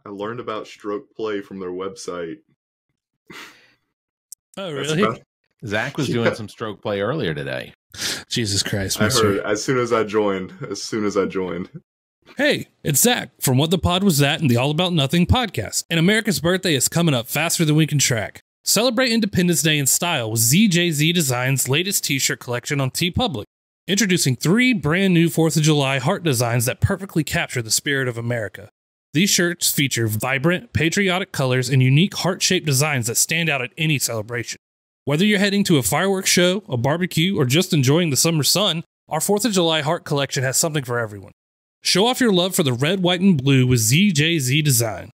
I learned about stroke play from their website. Oh, really? Zach was doing some stroke play earlier today. Jesus Christ, I mister. heard as soon as I joined. Hey, it's Zach from What the Pod Was That and the All About Nothing podcast. And America's birthday is coming up faster than we can track. Celebrate Independence Day in style with ZJZ Designs' latest t-shirt collection on TeePublic. Introducing 3 brand new 4th of July heart designs that perfectly capture the spirit of America. These shirts feature vibrant, patriotic colors and unique heart-shaped designs that stand out at any celebration. Whether you're heading to a fireworks show, a barbecue, or just enjoying the summer sun, our 4th of July heart collection has something for everyone. Show off your love for the red, white, and blue with ZJZ Design.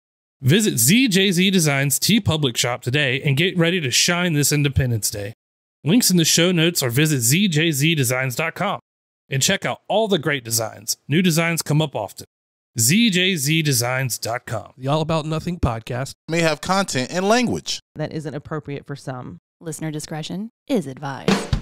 Visit ZJZ Design's TeePublic shop today and get ready to shine this Independence Day. Links in the show notes or visit ZJZDesigns.com and check out all the great designs. New designs come up often. ZJZDesigns.com. The All About Nothing podcast may have content and language that isn't appropriate for some. Listener discretion is advised.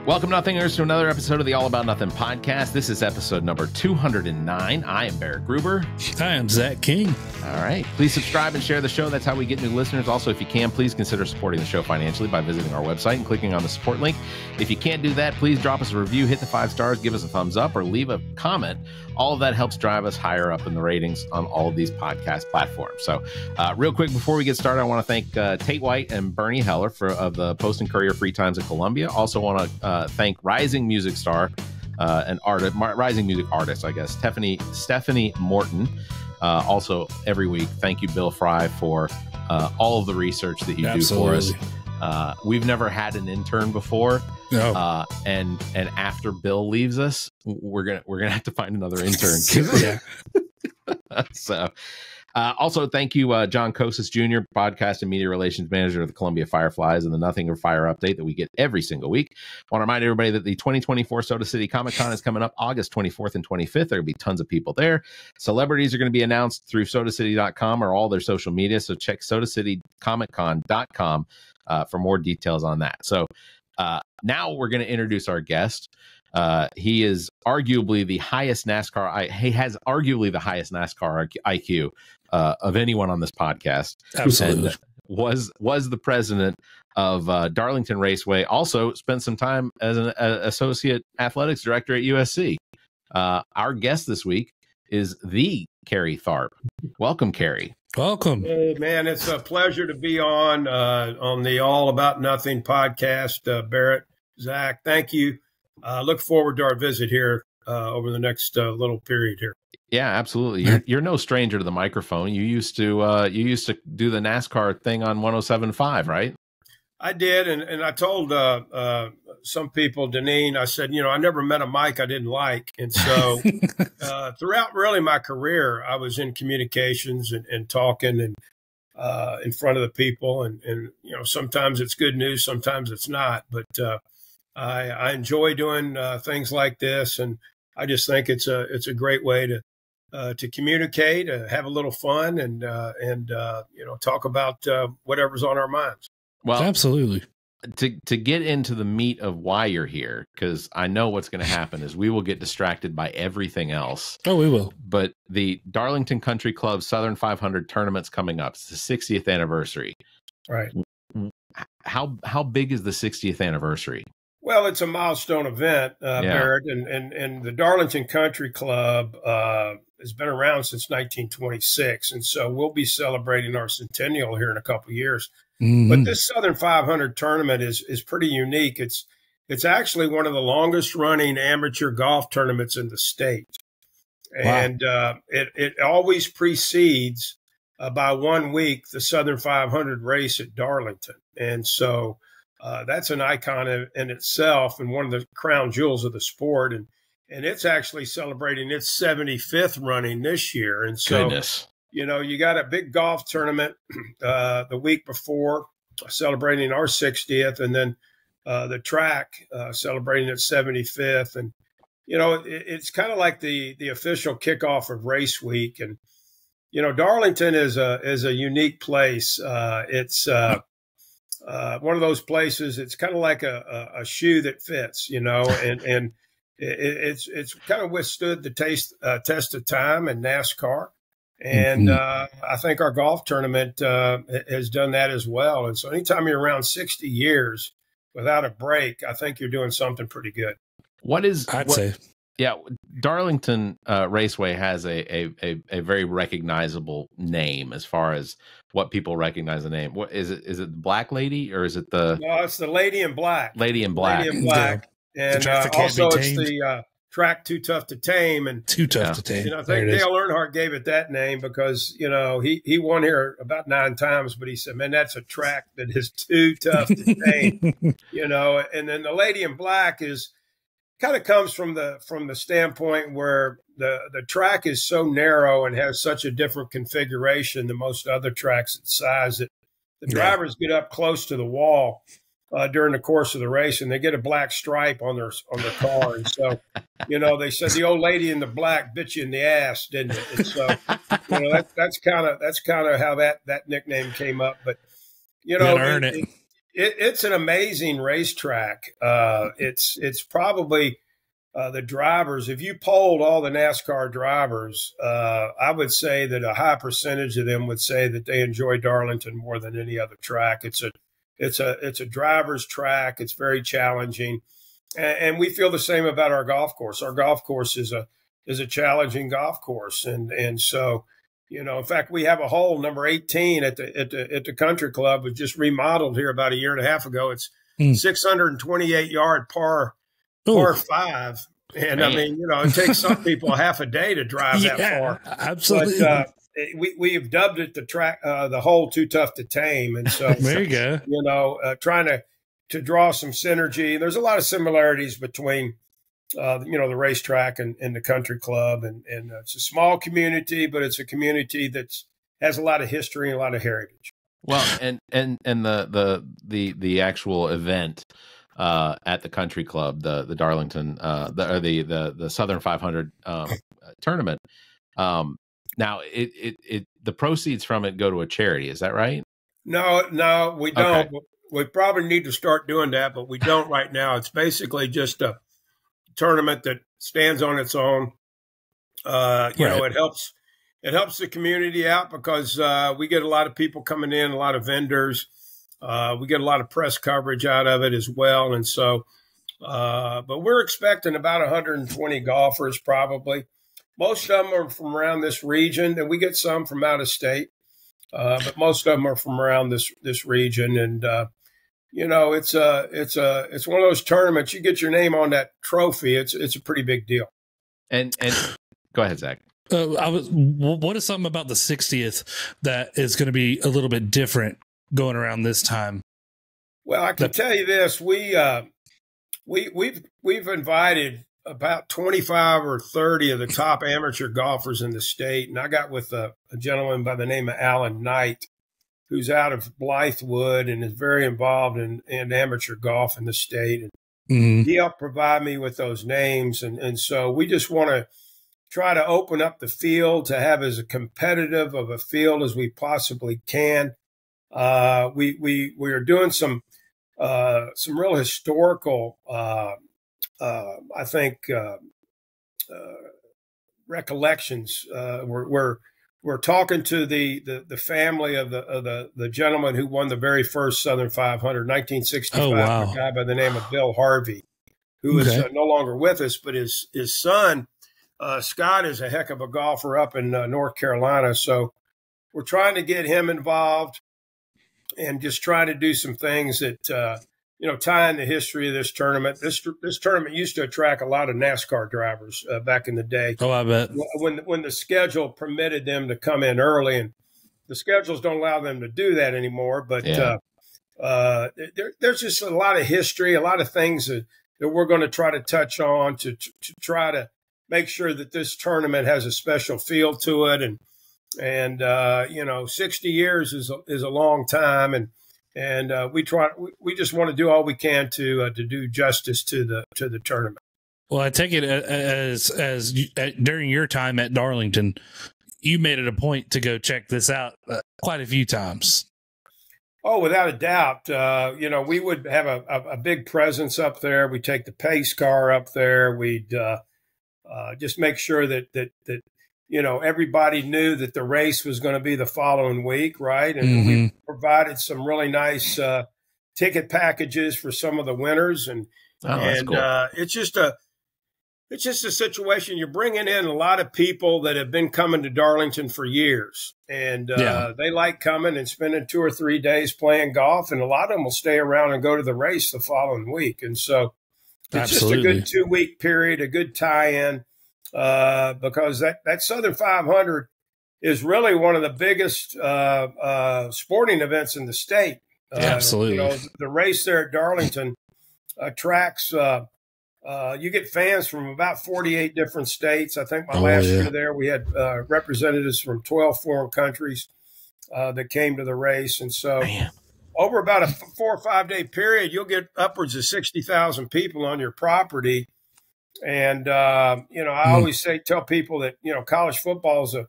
Welcome, Nothingers, to another episode of the All About Nothing podcast. This is episode number 209. I am Barrett Gruber. I am Zach King. All right. Please subscribe and share the show. That's how we get new listeners. Also, if you can, please consider supporting the show financially by visiting our website and clicking on the support link. If you can't do that, please drop us a review, hit the 5 stars, give us a thumbs up, or leave a comment. All of that helps drive us higher up in the ratings on all of these podcast platforms. So real quick, before we get started, I want to thank Tate White and Bernie Heller of the Post and Courier Free Times in Columbia. Also want to thank rising music star and rising music artist, I guess, Stephanie Morton. Also, every week, thank you, Bill Fry, for all of the research that you do for us. We've never had an intern before. No. And after Bill leaves us, we're gonna have to find another intern. Yeah. So also thank you, John Kosis Jr., podcast and media relations manager of the Columbia Fireflies and the Nothing or Fire update that we get every single week. I want to remind everybody that the 2024 Soda City Comic Con is coming up August 24th and 25th. There'll be tons of people there. Celebrities are going to be announced through sodacity.com or all their social media. So check sodacitycomiccon.com for more details on that. So now we're going to introduce our guest. He is arguably the highest NASCAR. He has arguably the highest NASCAR IQ of anyone on this podcast. Absolutely. And was the president of Darlington Raceway. Also spent some time as an associate athletics director at USC. Our guest this week is the Kerry Tharp. Welcome, Kerry. Welcome. Hey, man, it's a pleasure to be on the All About Nothing podcast. Barrett, Zach, thank you. Look forward to our visit here over the next little period here. Yeah, absolutely. You're no stranger to the microphone. You used to do the NASCAR thing on 107.5, right? I did, and I told some people, Daneen, I said, I never met a mic I didn't like. And so throughout really my career, I was in communications and talking and in front of the people. And sometimes it's good news, sometimes it's not. But I enjoy doing things like this. And I just think it's a great way to communicate, have a little fun and talk about whatever's on our minds. Well, absolutely. To get into the meat of why you're here, because I know what's going to happen is we will get distracted by everything else. Oh, we will. But the Darlington Country Club Southern 500 tournament's coming up. It's the 60th anniversary. Right. How big is the 60th anniversary? Well, it's a milestone event, Barrett, and the Darlington Country Club has been around since 1926, and so we'll be celebrating our centennial here in a couple of years. Mm-hmm. But this Southern 500 tournament is pretty unique. It's actually one of the longest running amateur golf tournaments in the state, and it always precedes by 1 week the Southern 500 race at Darlington, and so. That's an icon in itself and one of the crown jewels of the sport. And it's actually celebrating its 75th running this year. And so, Goodness. You got a big golf tournament the week before celebrating our 60th and then the track celebrating its 75th. And, it's kind of like the official kickoff of race week. And, Darlington is a unique place. It's one of those places. It's kind of like a shoe that fits, and it's kind of withstood the test of time in NASCAR, And I think our golf tournament has done that as well. And so anytime you're around 60 years without a break, I think you're doing something pretty good. I'd say. Yeah, Darlington Raceway has a very recognizable name as far as what people recognize the name. What is it? Is it the Black Lady or is it the? No, it's the Lady in Black. Lady in Black. Lady in Black. Yeah. And also it's the track Too Tough to Tame. And Too Tough to Tame. You know, I think Dale Earnhardt gave it that name because, you know, he won here about 9 times, but he said, man, that's a track that is too tough to tame. You know, and then the Lady in Black is kind of comes from the standpoint where the track is so narrow and has such a different configuration than most other tracks its size that the drivers get up close to the wall during the course of the race and they get a black stripe on their car. And so, you know, they said the old lady in the black bit you in the ass, didn't it? And so, you know, that's kind of how that nickname came up. But, you know, it's an amazing racetrack. It's probably the drivers. If you polled all the NASCAR drivers, I would say that a high percentage of them would say that they enjoy Darlington more than any other track. It's a driver's track. It's very challenging, and we feel the same about our golf course. Our golf course is a challenging golf course, and so. You know, in fact, we have a hole number 18 at the country club was just remodeled here about a year and a half ago. It's 628-yard par 5. And man. I mean, you know, it takes some people half a day to drive that far. Absolutely. But we have dubbed it the hole Too Tough to Tame. And so there you go. You know, trying to draw some synergy. There's a lot of similarities between you know, the racetrack and the country club, and it's a small community, but it's a community that has a lot of history and a lot of heritage. Well, and the actual event at the country club, the Darlington, the Southern 500 tournament. Now, the proceeds from it go to a charity. Is that right? No, we don't. Okay. We probably need to start doing that, but we don't right now. It's basically just a tournament that stands on its own. You know, it helps the community out because we get a lot of people coming in, a lot of vendors. We get a lot of press coverage out of it as well. And so, but we're expecting about 120 golfers probably. Most of them are from around this region, and we get some from out of state. But most of them are from around this region. And you know, it's one of those tournaments. You get your name on that trophy. It's a pretty big deal. And go ahead, Zach. What is something about the 60th that is going to be a little bit different going around this time? Well, I can tell you this: we've invited about 25 or 30 of the top amateur golfers in the state, and I got with a gentleman by the name of Alan Knight, who's out of Blythewood and is very involved in amateur golf in the state. And he helped provide me with those names. And so we just want to try to open up the field to have as competitive of a field as we possibly can. We are doing some real historical, I think, recollections. We're talking to the family of the gentleman who won the very first Southern 500, 1965. Oh, wow. A guy by the name of Bill Harvey, who is no longer with us, but his son Scott is a heck of a golfer up in North Carolina. So we're trying to get him involved and just trying to do some things that tie in the history of this tournament. This tournament used to attract a lot of NASCAR drivers back in the day. Oh, I bet. When the schedule permitted them to come in early, and the schedules don't allow them to do that anymore. But there's just a lot of history, a lot of things that we're going to try to touch on to try to make sure that this tournament has a special feel to it. And 60 years is a long time, and we just want to do all we can to do justice to the tournament. Well, I take it as during your time at Darlington, you made it a point to go check this out quite a few times. Oh, without a doubt. We would have a big presence up there. We take the pace car up there. We'd just make sure that everybody knew that the race was going to be the following week, right? And we provided some really nice ticket packages for some of the winners, and that's cool. It's just a situation. You're bringing in a lot of people that have been coming to Darlington for years, and they like coming and spending 2 or 3 days playing golf, and a lot of them will stay around and go to the race the following week. And so it's just a good 2-week period, a good tie-in, because that Southern 500 is really one of the biggest sporting events in the state. Absolutely. The race there at Darlington attracts you get fans from about 48 different states. I think my last year there, we had representatives from 12 foreign countries that came to the race. And so over about a 4 or 5 day period, you'll get upwards of 60,000 people on your property. And, I always tell people that, college football is a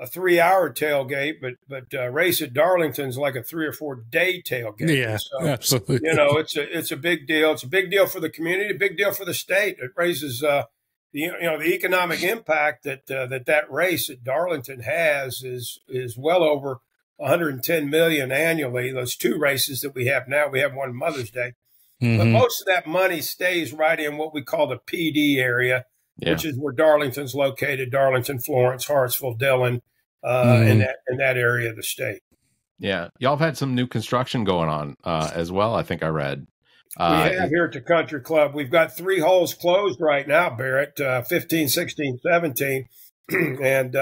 3-hour tailgate, but race at Darlington's like a 3 or 4 day tailgate. Yeah, so, absolutely. It's a big deal. It's a big deal for the community, a big deal for the state. It raises the economic impact that race at Darlington has is well over 110 million annually. Those 2 races that we have now, we have one Mother's Day, but most of that money stays right in what we call the PD area, which is where Darlington's located: Darlington, Florence, Hartsville, Dillon, in that area of the state. Yeah, y'all have had some new construction going on as well. I think I read. We have here at the Country Club. We've got 3 holes closed right now, Barrett, 15, 16, 17. And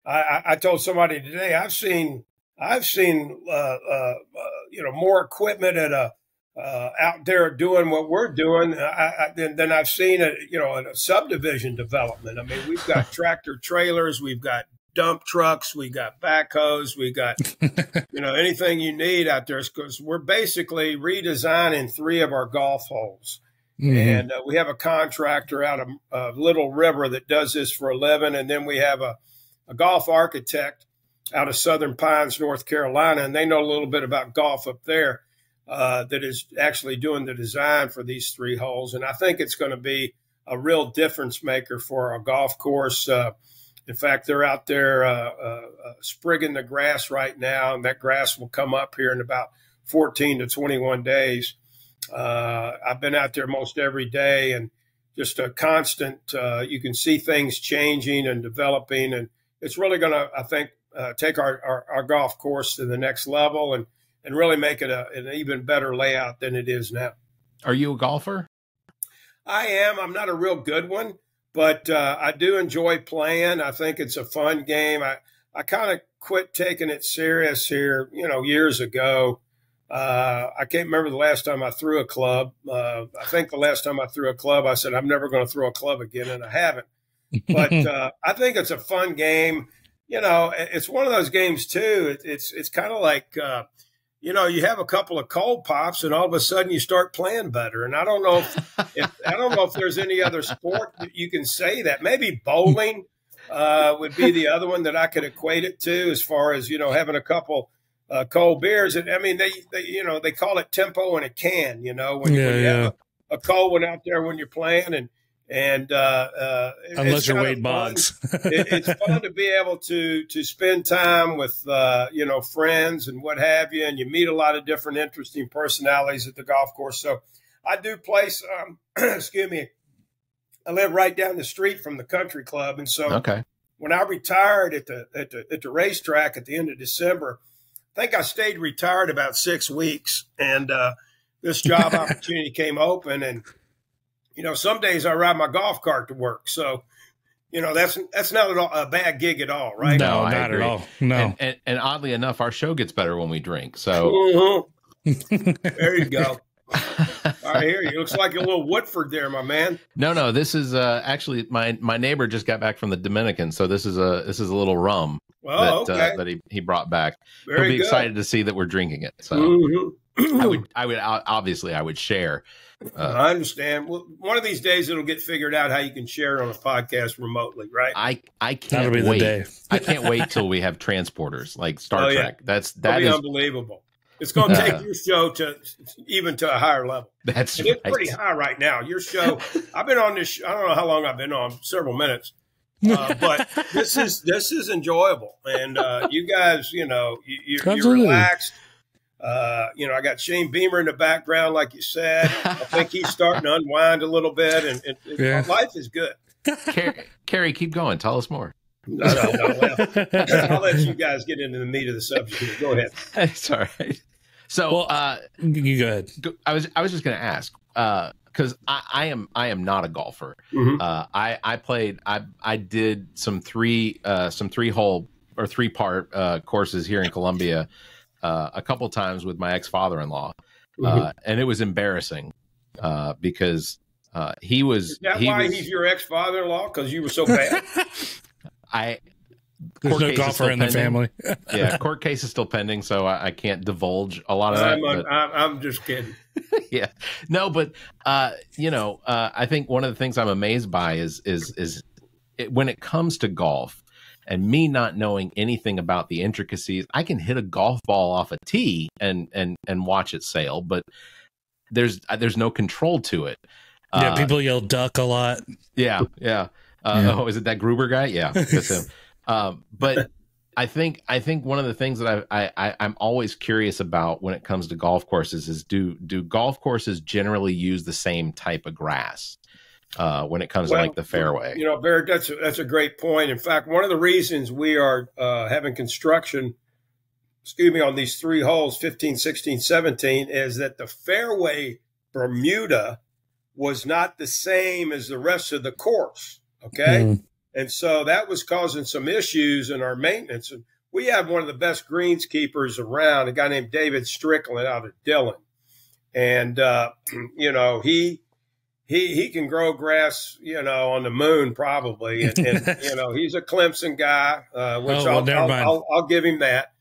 I told somebody today, I've seen more equipment at out there doing what we're doing than I've seen at a subdivision development. I mean, we've got tractor trailers, we've got dump trucks, we got backhoes, we got anything you need out there, because we're basically redesigning 3 of our golf holes. And we have a contractor out of Little River that does this for a living, and then we have a golf architect out of Southern Pines, North Carolina, and they know a little bit about golf up there, that is actually doing the design for these 3 holes. And I think it's going to be a real difference maker for our golf course. In fact, they're out there sprigging the grass right now, and that grass will come up here in about 14 to 21 days. I've been out there most every day, and just a constant, you can see things changing and developing, and it's really going to, I think, take our golf course to the next level and really make it an even better layout than it is now. Are you a golfer? I am. I'm not a real good one, but I do enjoy playing. I think it's a fun game. I kind of quit taking it serious here, years ago. I can't remember the last time I threw a club. I think the last time I threw a club, I said, I'm never going to throw a club again, and I haven't. But I think it's a fun game. It's one of those games, too. It's kind of like you have a couple of cold pops, and all of a sudden you start playing better. And I don't know if there's any other sport that you can say that. Maybe bowling would be the other one that I could equate it to, as far as having a couple cold beers. And I mean, they call it tempo in a can. When you have a cold one out there when you're playing, and unless you're Wade Boggs, it's fun to be able to spend time with friends and what have you, and you meet a lot of different interesting personalities at the golf course. So I do play some. Excuse me. I live right down the street from the Country Club, and so when I retired at the racetrack at the end of December, I think I stayed retired about 6 weeks, and this job opportunity came open, and some days I ride my golf cart to work. So, that's not at all a bad gig at all, right? No, not at all. No. And oddly enough, our show gets better when we drink. So there you go. I hear you. Looks like a little Woodford there, my man. No. This is actually my neighbor just got back from the Dominican, so this is a little rum that he brought back. He'll be excited to see that we're drinking it. So I would obviously share. I understand. Well, one of these days it'll get figured out how you can share it on a podcast remotely, right? I can't That'll be wait. The day. I can't wait till we have transporters like Star Trek. That'll be unbelievable. It's going to take your show to a higher level. It's pretty high right now. Your show, I've been on this. I don't know how long I've been on, several minutes, But this is enjoyable, and you guys, you're relaxed. I got Shane Beamer in the background, like you said. I think he's starting to unwind a little bit, and life is good. Kerry, keep going. Tell us more. No. Well, I'll let you guys get into the meat of the subject here. Go ahead. It's all right. So, you go ahead. I was just going to ask, because I am not a golfer. Mm-hmm. I did some three hole or 3-part courses here in Columbia a couple times with my ex-father-in-law, and it was embarrassing because he was. Is that why he's your ex-father-in-law? Because you were so bad. There's no golfer in the family. Yeah, court case is still pending, so I can't divulge a lot of that. I'm just kidding. Yeah, no, but I think one of the things I'm amazed by is when it comes to golf, and me not knowing anything about the intricacies. I can hit a golf ball off a tee and watch it sail, but there's no control to it. Yeah, people yell duck a lot. Yeah. Oh, is it that Gruber guy? Yeah, that's him. But I think one of the things that I'm always curious about when it comes to golf courses is do golf courses generally use the same type of grass when it comes to like the fairway? Barrett, that's a great point. In fact, one of the reasons we are having construction, on these 3 holes, 15, 16, 17, is that the fairway Bermuda was not the same as the rest of the course. Okay. Mm. And so that was causing some issues in our maintenance. And we have one of the best greenskeepers around, a guy named David Strickland out of Dillon. And, he can grow grass, on the moon probably. And he's a Clemson guy, which I'll give him that.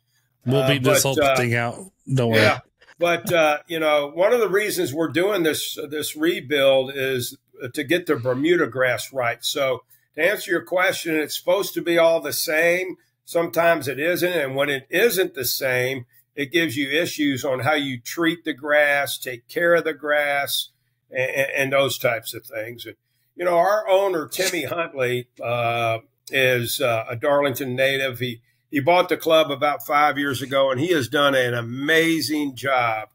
We'll beat this whole thing out. Don't worry. Yeah. But, one of the reasons we're doing this rebuild is to get the Bermuda grass right. So to answer your question, it's supposed to be all the same. Sometimes it isn't. And when it isn't the same, it gives you issues on how you treat the grass, take care of the grass, and those types of things. And, our owner, Timmy Huntley, is a Darlington native. He bought the club about 5 years ago, and he has done an amazing job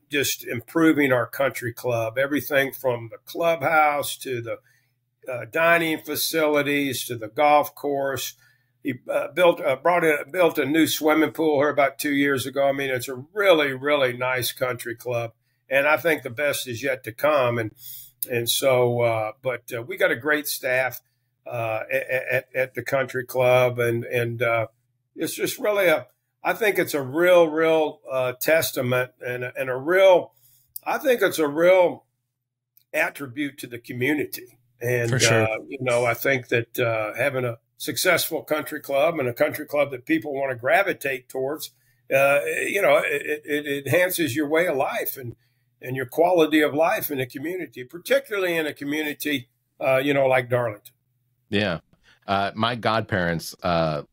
just improving our country club. Everything from the clubhouse to the dining facilities to the golf course. He built a new swimming pool here about 2 years ago. I mean, it's a really, really nice country club, and I think the best is yet to come. And so, but we got a great staff at the country club, and it's just really I think it's a real testament and a real, I think it's a real attribute to the community. And, for sure. I think that having a successful country club and a country club that people want to gravitate towards, it enhances your way of life and your quality of life in a community, particularly in a community, like Darlington. Yeah. My godparents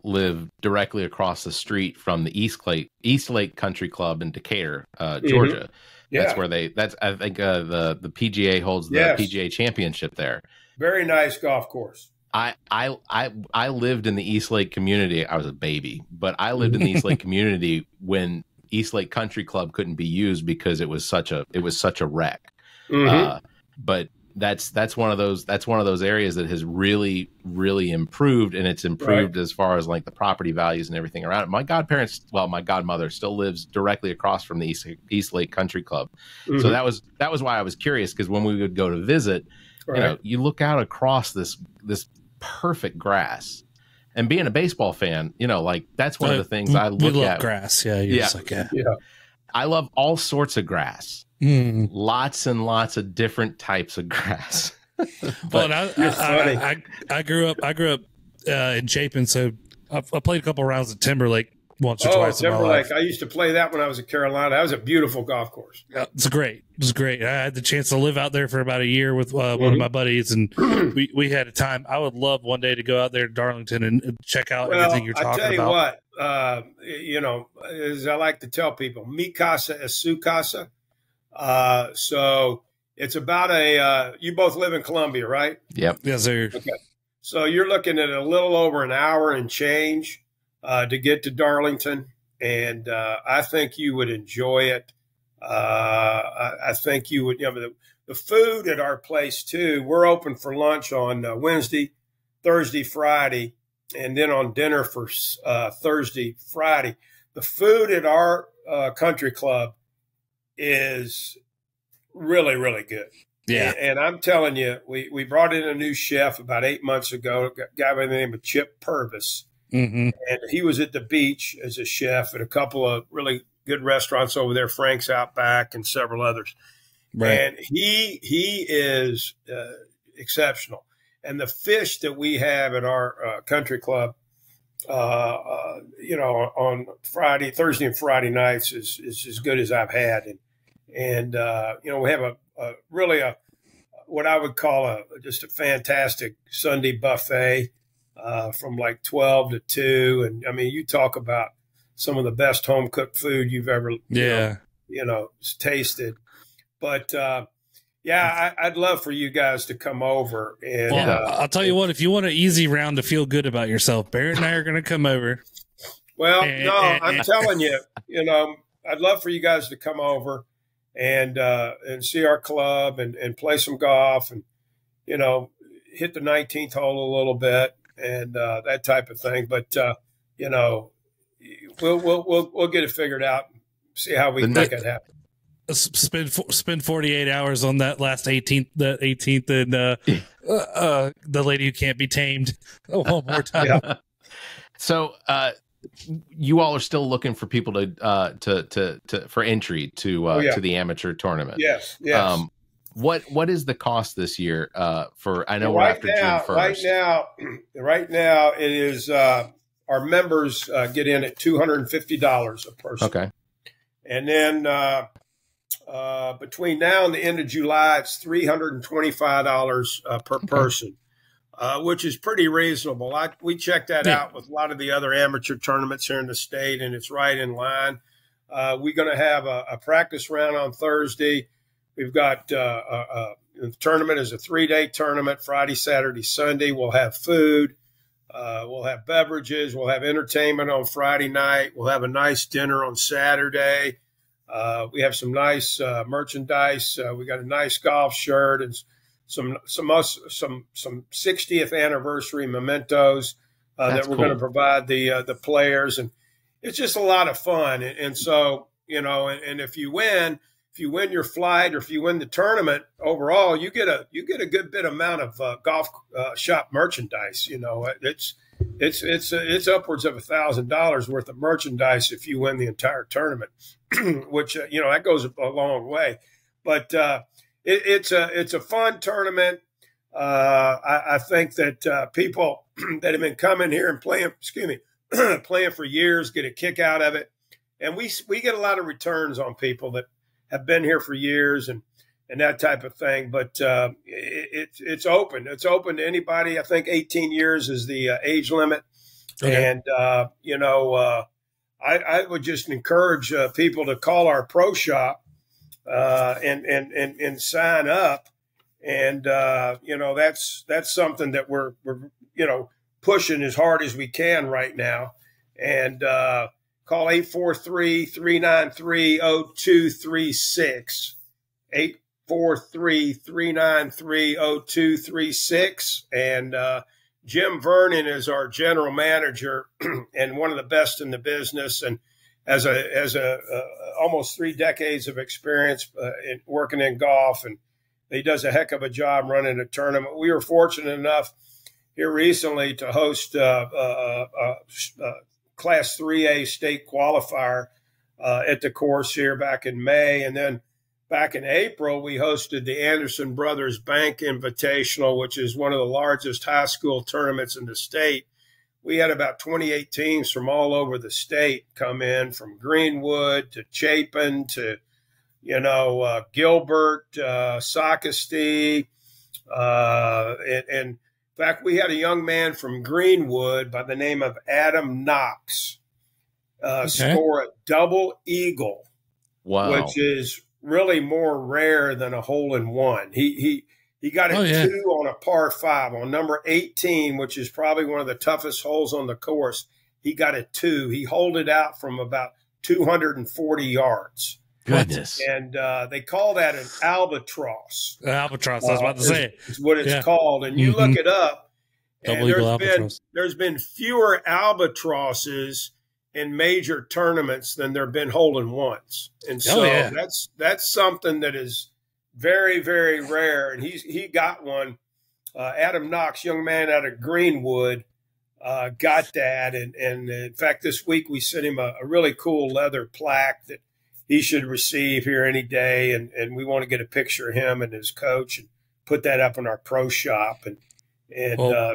live directly across the street from the East Lake Country Club in Decatur, Georgia. Mm-hmm. Yeah. I think the PGA holds the PGA championship there. Very nice golf course. I lived in the East Lake community. I was a baby, but I lived in the East Lake community when East Lake Country Club couldn't be used because it was such a wreck. Mm-hmm. But that's one of those areas that has really, really improved, and it's improved as far as like the property values and everything around it. My godmother still lives directly across from the East Lake Country Club. Mm-hmm. So that was why I was curious, because when we would go to visit, you look out across this perfect grass. And being a baseball fan, that's one of the things I look at. We love grass. Yeah. Just like, yeah. I love all sorts of grass. Mm. Lots and lots of different types of grass. Well, I grew up in Chapin, so I played a couple rounds at Timberlake once or twice in my life. I used to play that when I was at Carolina. That was a beautiful golf course. Yeah, it was great. I had the chance to live out there for about a year with one of my buddies, and we had a time. I would love one day to go out there to Darlington and check out everything you're talking about. I tell you what, as I like to tell people, mi casa es su casa. So it's about you both live in Columbia, right? Yep. Yes, sir. Okay. So you're looking at a little over an hour and change to get to Darlington. And I think you would enjoy it. I think you would, the food at our place too, we're open for lunch on Wednesday, Thursday, Friday, and then on dinner for Thursday, Friday. The food at our country club is really, really good. Yeah. And I'm telling you, we brought in a new chef about 8 months ago, a guy by the name of Chip Purvis. Mm-hmm. And he was at the beach as a chef at a couple of really good restaurants over there, Frank's Outback and several others. Right. And he is exceptional. And the fish that we have at our country club, on Friday, Thursday and Friday nights is as good as I've had. And we have what I would call just a fantastic Sunday buffet from like 12 to 2. And I mean, you talk about some of the best home cooked food you've ever, tasted. But I'd love for you guys to come over. And I'll tell you what, if you want an easy round to feel good about yourself, Barrett and I are going to come over. Well, I'm telling you, I'd love for you guys to come over and see our club and play some golf and, hit the 19th hole a little bit and that type of thing. But, we'll get it figured out and see how we can make it happen. Spend 48 hours on that last 18th, and the lady who can't be tamed one more time. Yeah. So, you all are still looking for people for entry to the amateur tournament. Yes. What is the cost this year? I know we're after June 1st. Right now it is our members get in at $250 a person. Okay, and then between now and the end of July, it's $325 per person, which is pretty reasonable. We checked that out with a lot of the other amateur tournaments here in the state, and it's right in line. We're going to have a practice round on Thursday. We've got the tournament is a 3-day tournament, Friday, Saturday, Sunday. We'll have food. We'll have beverages. We'll have entertainment on Friday night. We'll have a nice dinner on Saturday. We have some nice merchandise. We got a nice golf shirt and some 60th anniversary mementos that we're going to provide the players, and it's just a lot of fun. And so and if you win your flight or if you win the tournament overall, you get a good bit amount of golf shop merchandise. It's upwards of $1,000 worth of merchandise if you win the entire tournament, which that goes a long way. But it's a fun tournament. I think that people that have been coming here and playing for years get a kick out of it, and we get a lot of returns on people that have been here for years and that type of thing. But it's open. It's open to anybody. I think 18 years is the age limit. Okay. And, I would just encourage people to call our pro shop and sign up. And, that's something that we're pushing as hard as we can right now. And call 843-393-0236, 843-393-0236. And Jim Vernon is our general manager and one of the best in the business, and has almost 3 decades of experience in working in golf, and he does a heck of a job running a tournament. We were fortunate enough here recently to host Class 3A state qualifier at the course here back in May. And then back in April, we hosted the Anderson Brothers Bank Invitational, which is one of the largest high school tournaments in the state. We had about 28 teams from all over the state come in, from Greenwood to Chapin to, Gilbert, Socastee. And in fact, we had a young man from Greenwood by the name of Adam Knox score a double eagle, wow, which is really more rare than a hole in one. He He got a 2 on a par 5 on number 18, which is probably one of the toughest holes on the course. He got a 2. He holed it out from about 240 yards. Goodness. And they call that an albatross. Albatross, I was about to say. Is what it's called. And you look it up, and there's been fewer albatrosses in major tournaments than there have been hole-in-ones. And so that's something that is very, very rare. And he got one. Adam Knox, young man out of Greenwood, got that. And in fact, this week we sent him a really cool leather plaque that he should receive here any day. And we want to get a picture of him and his coach and put that up in our pro shop.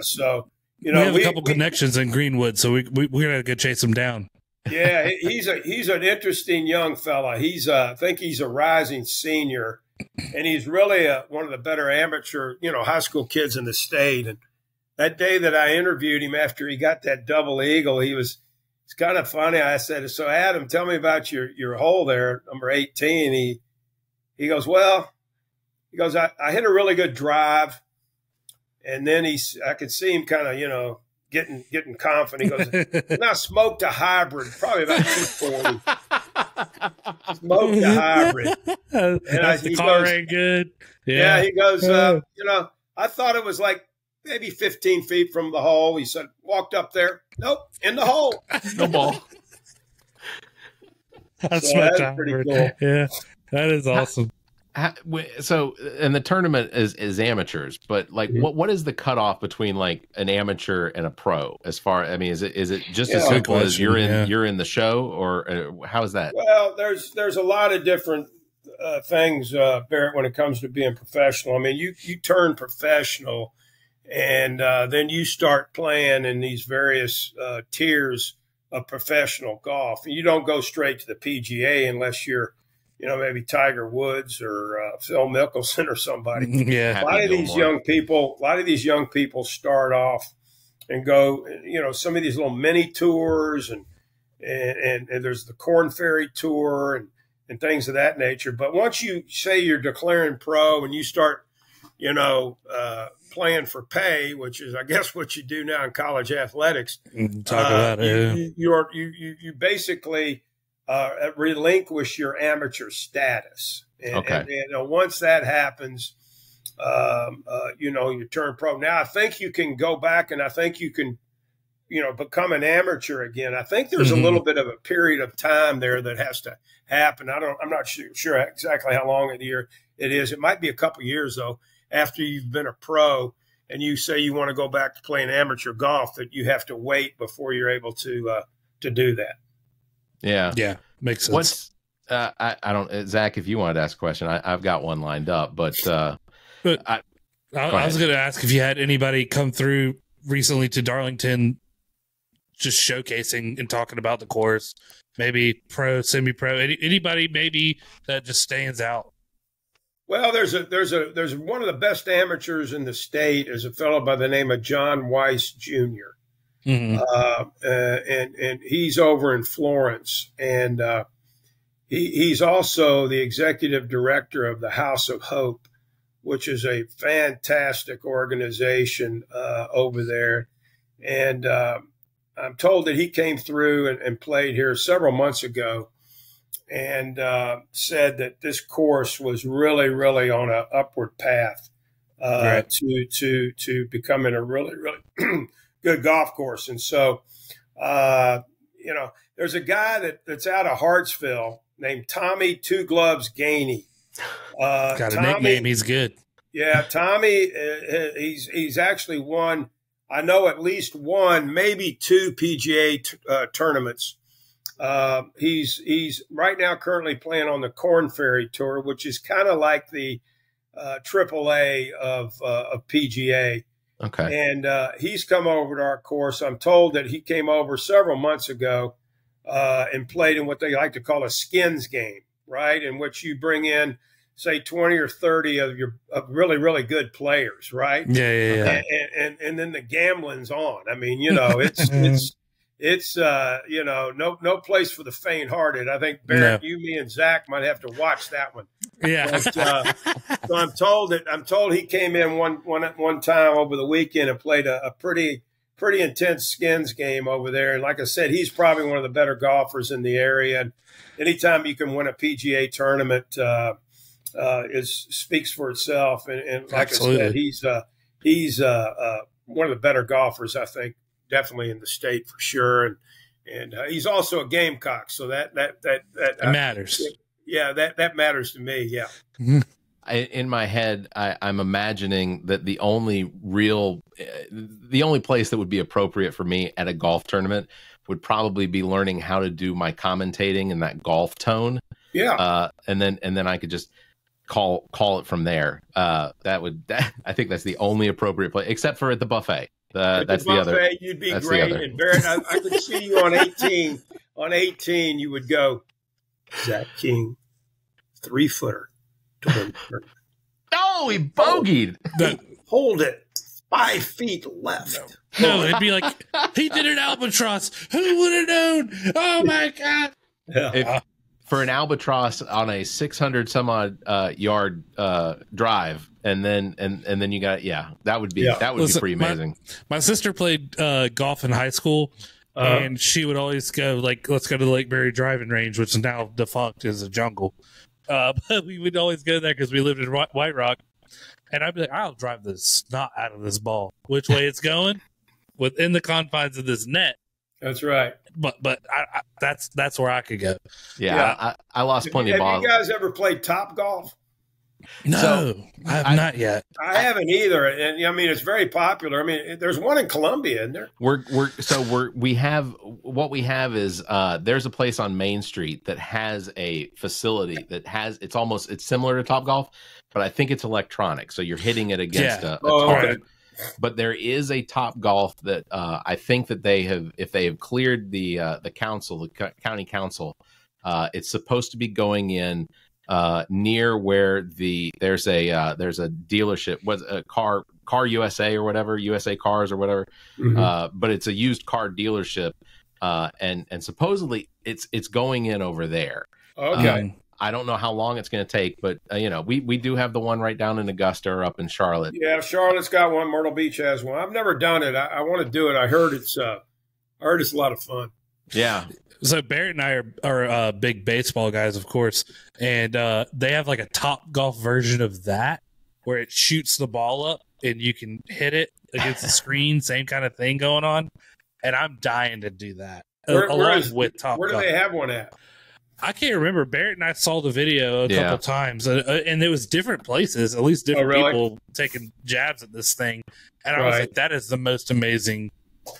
So, you know, we have a couple connections in Greenwood, so we're going to go chase him down. Yeah, he's an interesting young fella. I think he's a rising senior, and he's really one of the better amateur, high school kids in the state. And that day that I interviewed him after he got that double eagle, it's kind of funny. I said, "So Adam, tell me about your hole there, number 18." He goes, I hit a really good drive, and then I could see him kind of, getting confident. He goes, and I smoked a hybrid, probably about 240. Smoked a hybrid. And the car ain't good. Yeah, he goes, I thought it was like maybe 15 feet from the hole. He said, walked up there. Nope, in the hole. No ball. That's pretty cool. Yeah, that is awesome. So, and the tournament is amateurs, but like, what is the cutoff between like an amateur and a pro? As far, I mean, is it just as simple as you're in the show, or how is that? Well, there's a lot of different things, Barrett, when it comes to being professional. I mean, you turn professional, and then you start playing in these various tiers of professional golf. And you don't go straight to the PGA unless you're, maybe Tiger Woods or Phil Mickelson or somebody. Yeah, a lot of these young people start off and go, some of these little mini tours, and there's the Corn Ferry Tour and things of that nature. But once you say you're declaring pro and you start, playing for pay, which is, I guess, what you do now in college athletics. Talk about it. You basically relinquish your amateur status. And once that happens, you turn pro. Now, I think you can go back, and I think you can, become an amateur again. I think there's a little bit of a period of time there that has to happen. I'm not sure exactly how long of the year it is. It might be a couple years, though, after you've been a pro and you say you want to go back to playing amateur golf, that you have to wait before you're able to do that. Yeah, makes sense. I don't, Zach, if you wanted to ask a question, I've got one lined up, but I was going to ask if you had anybody come through recently to Darlington, just showcasing and talking about the course, maybe pro, semi-pro, anybody maybe that just stands out. Well, there's one of the best amateurs in the state is a fellow by the name of John Weiss Jr. And he's over in Florence, and he's also the executive director of the House of Hope, which is a fantastic organization over there. And I'm told that he came through and played here several months ago, and said that this course was really, really on an upward path to becoming a really, really good golf course. And so, there's a guy that's out of Hartsville named Tommy Two Gloves Gainey. Got a nickname. He's good. Yeah, Tommy. He's actually won, I know, at least one, maybe two PGA tournaments. He's right now currently playing on the Corn Ferry Tour, which is kind of like the AAA of PGA. Okay. And he's come over to our course. I'm told that he came over several months ago and played in what they like to call a skins game, right? In which you bring in, say, 20 or 30 of really, really good players, right? Yeah. And then the gambling's on. I mean, it's no place for the faint-hearted. I think Barrett, you, me, and Zach might have to watch that one. Yeah. But, so I'm told he came in one time over the weekend and played a pretty intense skins game over there. And like I said, he's probably one of the better golfers in the area. And anytime you can win a PGA tournament, speaks for itself. And like Absolutely. I said, he's one of the better golfers, I think, definitely in the state for sure. And he's also a Gamecock, so that matters. Yeah, that matters to me. Yeah. In my head, I'm imagining that the only place that would be appropriate for me at a golf tournament would probably be learning how to do my commentating in that golf tone. Yeah. And then I could just call it from there. I think that's the only appropriate place, except for at the buffet. That's the other. You'd be great. And Barrett, I could see you on 18. On 18, you would go, Zach King, 3-footer. No, he bogeyed. Hold it 5 feet left. No, it'd be like, he did an albatross. Who would have known? Oh my God. Yeah. For an albatross on a 600 some odd yard drive, and then you got that would be be pretty amazing. My sister played golf in high school, and she would always go let's go to the Lake Berry driving range, which is now defunct as a jungle. But we would always go there because we lived in White Rock, and I'd be like, I'll drive the snot out of this ball. Which way it's going, within the confines of this net. That's right. But that's where I could go. Yeah. I lost plenty of balls. Have you guys ever played Top Golf? No, I have not yet. I haven't either. And I mean, it's very popular. I mean, there's one in Columbia, isn't there? We have there's a place on Main Street that has a facility that it's similar to Top Golf, but I think it's electronic. So you're hitting it against a target. Okay. But there is a Top Golf that I think that if they have cleared the council, the county council, it's supposed to be going in near where there's a dealership, was a car USA or whatever, USA Cars or whatever, but it's a used car dealership, and supposedly it's going in over there. Okay. I don't know how long it's going to take, but we do have the one right down in Augusta or up in Charlotte. Yeah, Charlotte's got one. Myrtle Beach has one. I've never done it. I want to do it. I heard it's a lot of fun. Yeah. So Barrett and I are big baseball guys, of course, and they have like a Top Golf version of that where it shoots the ball up and you can hit it against the screen. Same kind of thing going on, and I'm dying to do that. Where do they have one at? I can't remember. Barrett and I saw the video a couple times, and there was different places, at least different people taking jabs at this thing. And I was like, that is the most amazing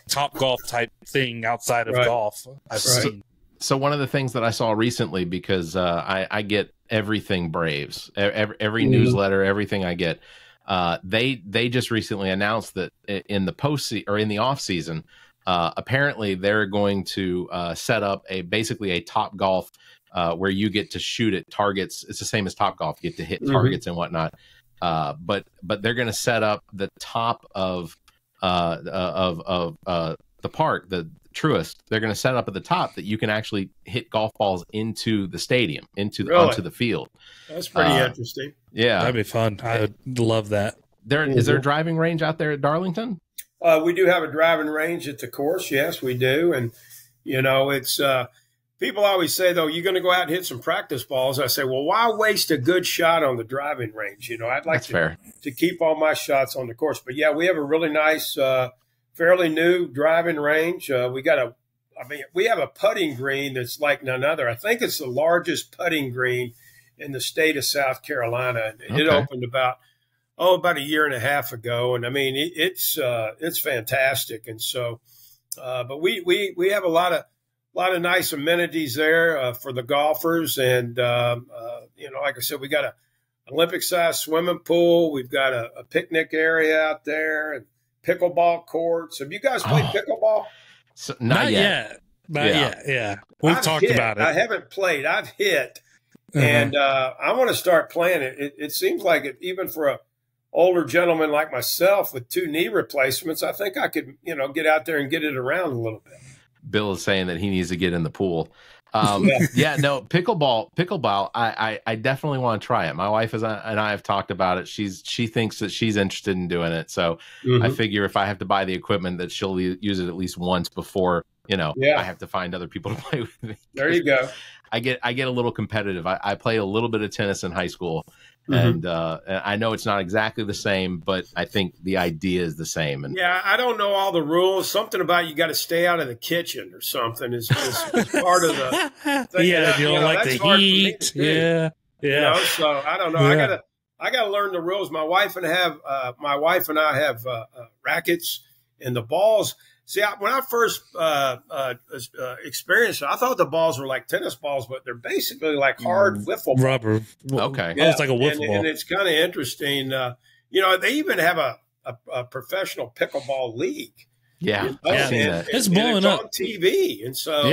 Top Golf type thing outside of golf I've seen. So one of the things that I saw recently, because I get everything Braves, every newsletter, everything I get, they just recently announced that in the off season, apparently they're going to set up basically a Top Golf where you get to shoot at targets. It's the same as Top Golf. You get to hit targets and whatnot. But they're going to set up the top of the park, the Truist. They're going to set up at the top that you can actually hit golf balls into the stadium, onto the field. That's pretty interesting. Yeah, that'd be fun. I would love that. Is there a driving range out there at Darlington? We do have a driving range at the course. Yes, we do. And, it's people always say, though, you're going to go out and hit some practice balls. I say, well, why waste a good shot on the driving range? I'd like to keep all my shots on the course. But, yeah, we have a really nice, fairly new driving range. We have a putting green that's like none other. I think it's the largest putting green in the state of South Carolina. It opened about a year and a half ago. And I mean, it's fantastic. And so, but we have a lot of nice amenities there for the golfers. And, like I said, we got an Olympic sized swimming pool. We've got a picnic area out there and pickleball courts. Have you guys played pickleball? So, not yet. Not yet. Yeah. We've talked about it. I haven't played. I've hit. And I want to start playing it. It seems like even for a older gentleman like myself with 2 knee replacements, I think I could, get out there and get it around a little bit. Bill is saying that he needs to get in the pool. Yeah, no, pickleball. I definitely want to try it. My wife and I have talked about it. She thinks that she's interested in doing it. So I figure if I have to buy the equipment, that she'll use it at least once before, I have to find other people to play with me. There you go. I get a little competitive. I played a little bit of tennis in high school, and I know it's not exactly the same, but I think the idea is the same. And yeah, I don't know all the rules. Something about you got to stay out of the kitchen or something is part of the thing. Yeah, you don't like the heat. Yeah. So I don't know. Yeah. I gotta learn the rules. My wife and I have rackets and the balls. See, when I first experienced it, I thought the balls were like tennis balls, but they're basically like hard wiffle ball. Rubber. Okay. Yeah. It's like a wiffle ball. And it's kind of interesting. They even have a professional pickleball league. Yeah. It's blowing up on TV. And so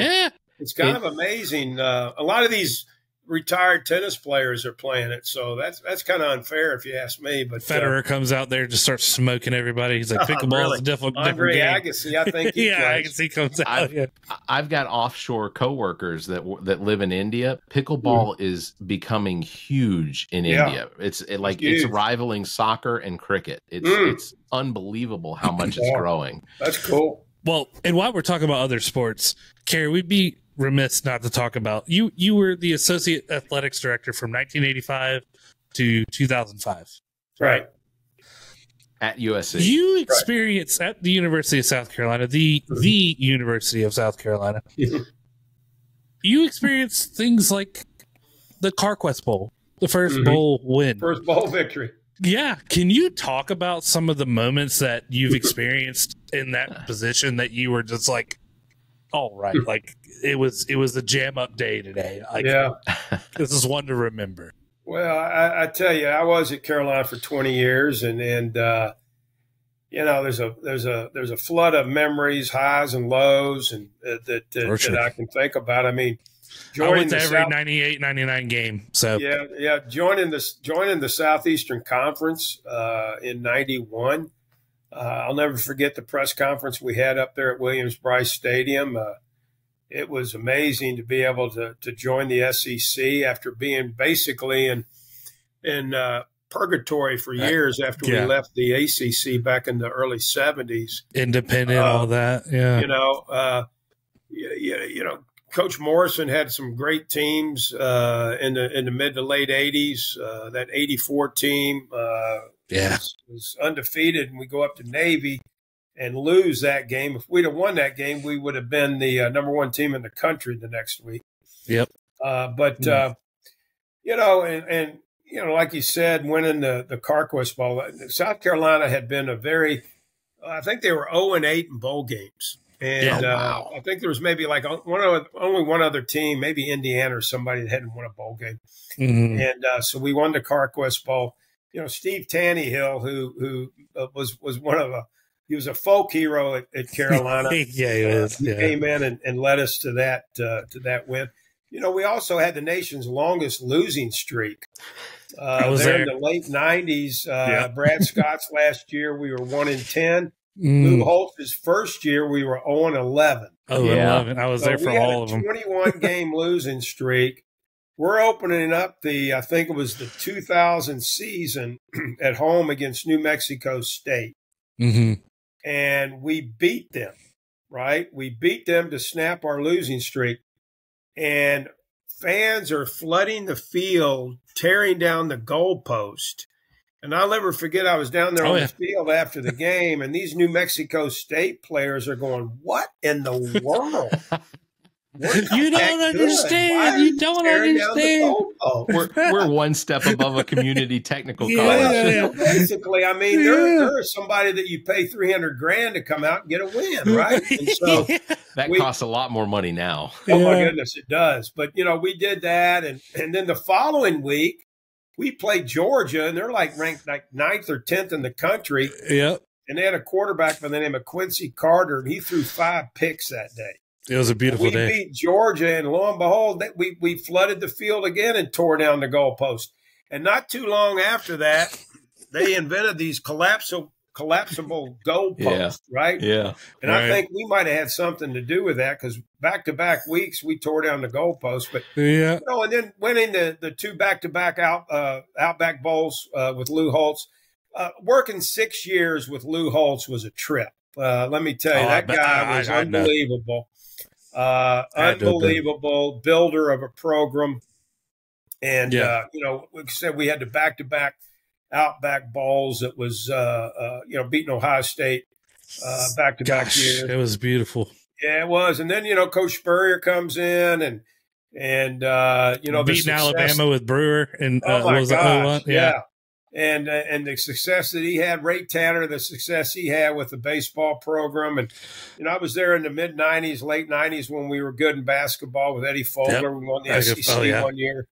it's kind of amazing. A lot of these retired tennis players are playing it, so that's kind of unfair if you ask me. But Federer comes out there, just starts smoking everybody. He's like, pickleball is a different Andre game. Agassi, I think. Agassi comes out. I've got offshore coworkers that live in India. Pickleball is becoming huge in India. It's rivaling soccer and cricket. It's unbelievable how much it's growing. That's cool. Well, and while we're talking about other sports, Kerry, we'd be remiss not to talk about you were the associate athletics director from 1985 to 2005, right, at USC. You experienced at the University of South Carolina, the University of South Carolina. You experienced things like the CarQuest Bowl, the first bowl win, first bowl victory. Yeah, can you talk about some of the moments that you've experienced in that position that you were just like, all right, like it was a jam up day today. This is one to remember. Well, I tell you, I was at Carolina for 20 years, and there's a flood of memories, highs and lows, and that I can think about. I mean, I went to every 98, 99 game. So joining the Southeastern Conference in '91. I'll never forget the press conference we had up there at Williams-Brice Stadium. It was amazing to be able to join the SEC after being basically in purgatory for years after we left the ACC back in the early 70s. Independent, all that, Coach Morrison had some great teams in the mid to late 80s. That 84 team was undefeated, and we go up to Navy and lose that game. If we'd have won that game, we would have been the number one team in the country the next week. Yep. Like you said, winning the CarQuest Bowl, South Carolina had been I think they were 0-8 in bowl games. And I think there was maybe like only one other team, maybe Indiana or somebody that hadn't won a bowl game. Mm-hmm. And so we won the CarQuest Bowl. Steve Tannehill, who was he was a folk hero at Carolina. He was. He came in and led us to that win. We also had the nation's longest losing streak. I was there in the late 90s. Brad Scott's last year, we were 1-10. Lou Holtz's first year, we were 0-11. 11. I was there for all of them. 21 game losing streak. We're opening up I think it was the 2000 season at home against New Mexico State. Mm-hmm. And we beat them, right? We beat them to snap our losing streak. And fans are flooding the field, tearing down the goalpost. And I'll never forget, I was down there on the field after the game, and these New Mexico State players are going, what in the world? You don't understand. You don't understand. We're one step above a community technical college. So basically, I mean, there is somebody that you pay $300,000 to come out and get a win, right? And so that costs a lot more money now. Oh my goodness, it does. But we did that, and then the following week we played Georgia, and they're ranked 9th or 10th in the country. Yep. And they had a quarterback by the name of Quincy Carter, and he threw 5 picks that day. It was a beautiful day. We beat Georgia, and lo and behold, we flooded the field again and tore down the goalpost. And not too long after that, they invented these collapsible collapsible goalpost, right? Yeah. And I think we might have had something to do with that because back-to-back weeks we tore down the goalpost. But Yeah. and then winning the two back-to-back Outback Bowls with Lou Holtz. Working 6 years with Lou Holtz was a trip. Let me tell you, that guy was unbelievable. Unbelievable builder of a program. And, like I said, we had the back-to-back Outback Bowls. It was, beating Ohio State back-to-back years. It was beautiful. Yeah, it was. And then, Coach Spurrier comes in and beating Alabama with Brewer and yeah. And the success that he had, Ray Tanner, the success he had with the baseball program. And, I was there in the mid-'90s, late 90s when we were good in basketball with Eddie Fogler. We won the SEC 1 year.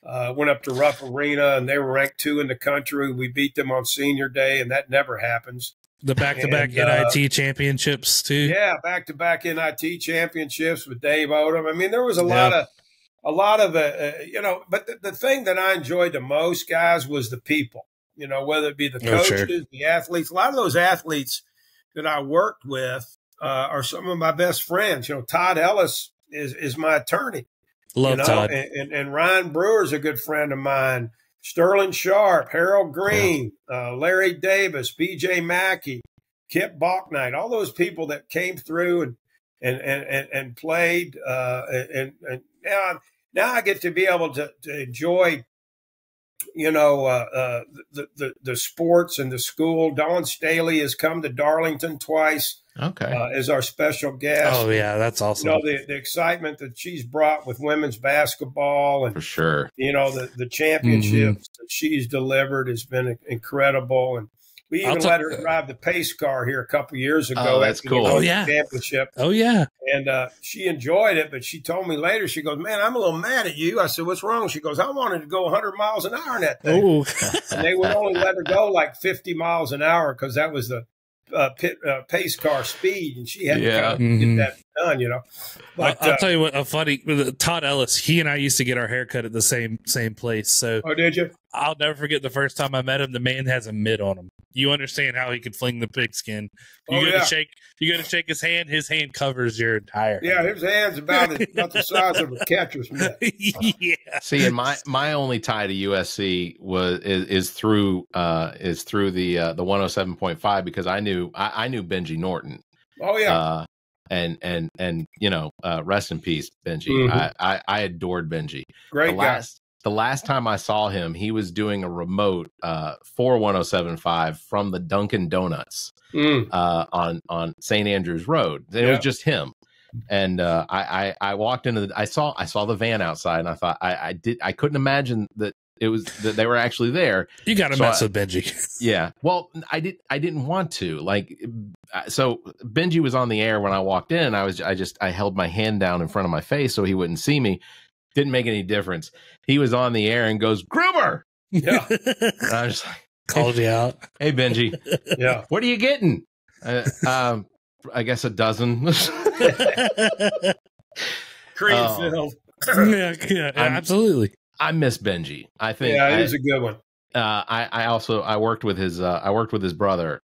Went up to Rupp Arena, and they were ranked 2 in the country. We beat them on senior day, and that never happens. The back-to-back NIT championships, too. Yeah, back-to-back NIT championships with Dave Odom. I mean, there was a lot of but the thing that I enjoyed the most, guys, was the people, whether it be the coaches, the athletes. A lot of those athletes that I worked with are some of my best friends. Todd Ellis is my attorney. Love Todd. And Ryan Brewer's a good friend of mine. Sterling Sharp, Harold Green, Larry Davis, B.J. Mackey, Kip Bachnight, all those people that came through and played. Now I get to be able to enjoy, the sports and the school. Dawn Staley has come to Darlington twice. As our special guest. Oh, yeah, that's awesome. The excitement that she's brought with women's basketball and, for sure, the championships that she's delivered has been incredible. And we even let her drive the pace car here a couple years ago. Oh, that's cool. Championship. Oh, yeah. And she enjoyed it, but she told me later, she goes, "Man, I'm a little mad at you." I said, "What's wrong?" She goes, "I wanted to go 100 miles an hour in that thing." Oh. And they would only let her go like 50 miles an hour because that was the pace car speed, and she had to kind of get that done, But I'll tell you what, a funny Todd Ellis. He and I used to get our haircut at the same place. So, did you? I'll never forget the first time I met him. The man has a mitt on him. You understand how he could fling the pigskin. You go to shake his hand covers your entire hand. Yeah, his hand's about the size of a catcher's mitt. Yeah. See, and my only tie to USC is through the 107.5 because I knew Benji Norton. Oh yeah. And rest in peace, Benji. Mm-hmm. I adored Benji. Great guy. The last time I saw him, he was doing a remote for 107.5 from the Dunkin' Donuts on St. Andrews Road. It was just him. And I walked into I saw the van outside, and I thought I couldn't imagine that that they were actually there. You got to mess with Benji. Yeah. Well, I didn't want to. So Benji was on the air when I walked in. I held my hand down in front of my face so he wouldn't see me. Didn't make any difference. He was on the air and goes, "Gruber." Yeah. And I was like, called you out. "Hey, Benji." Yeah. "What are you getting?" I guess a dozen. Cream filled. Yeah, absolutely. I miss Benji. I think it was a good one. I worked with his brother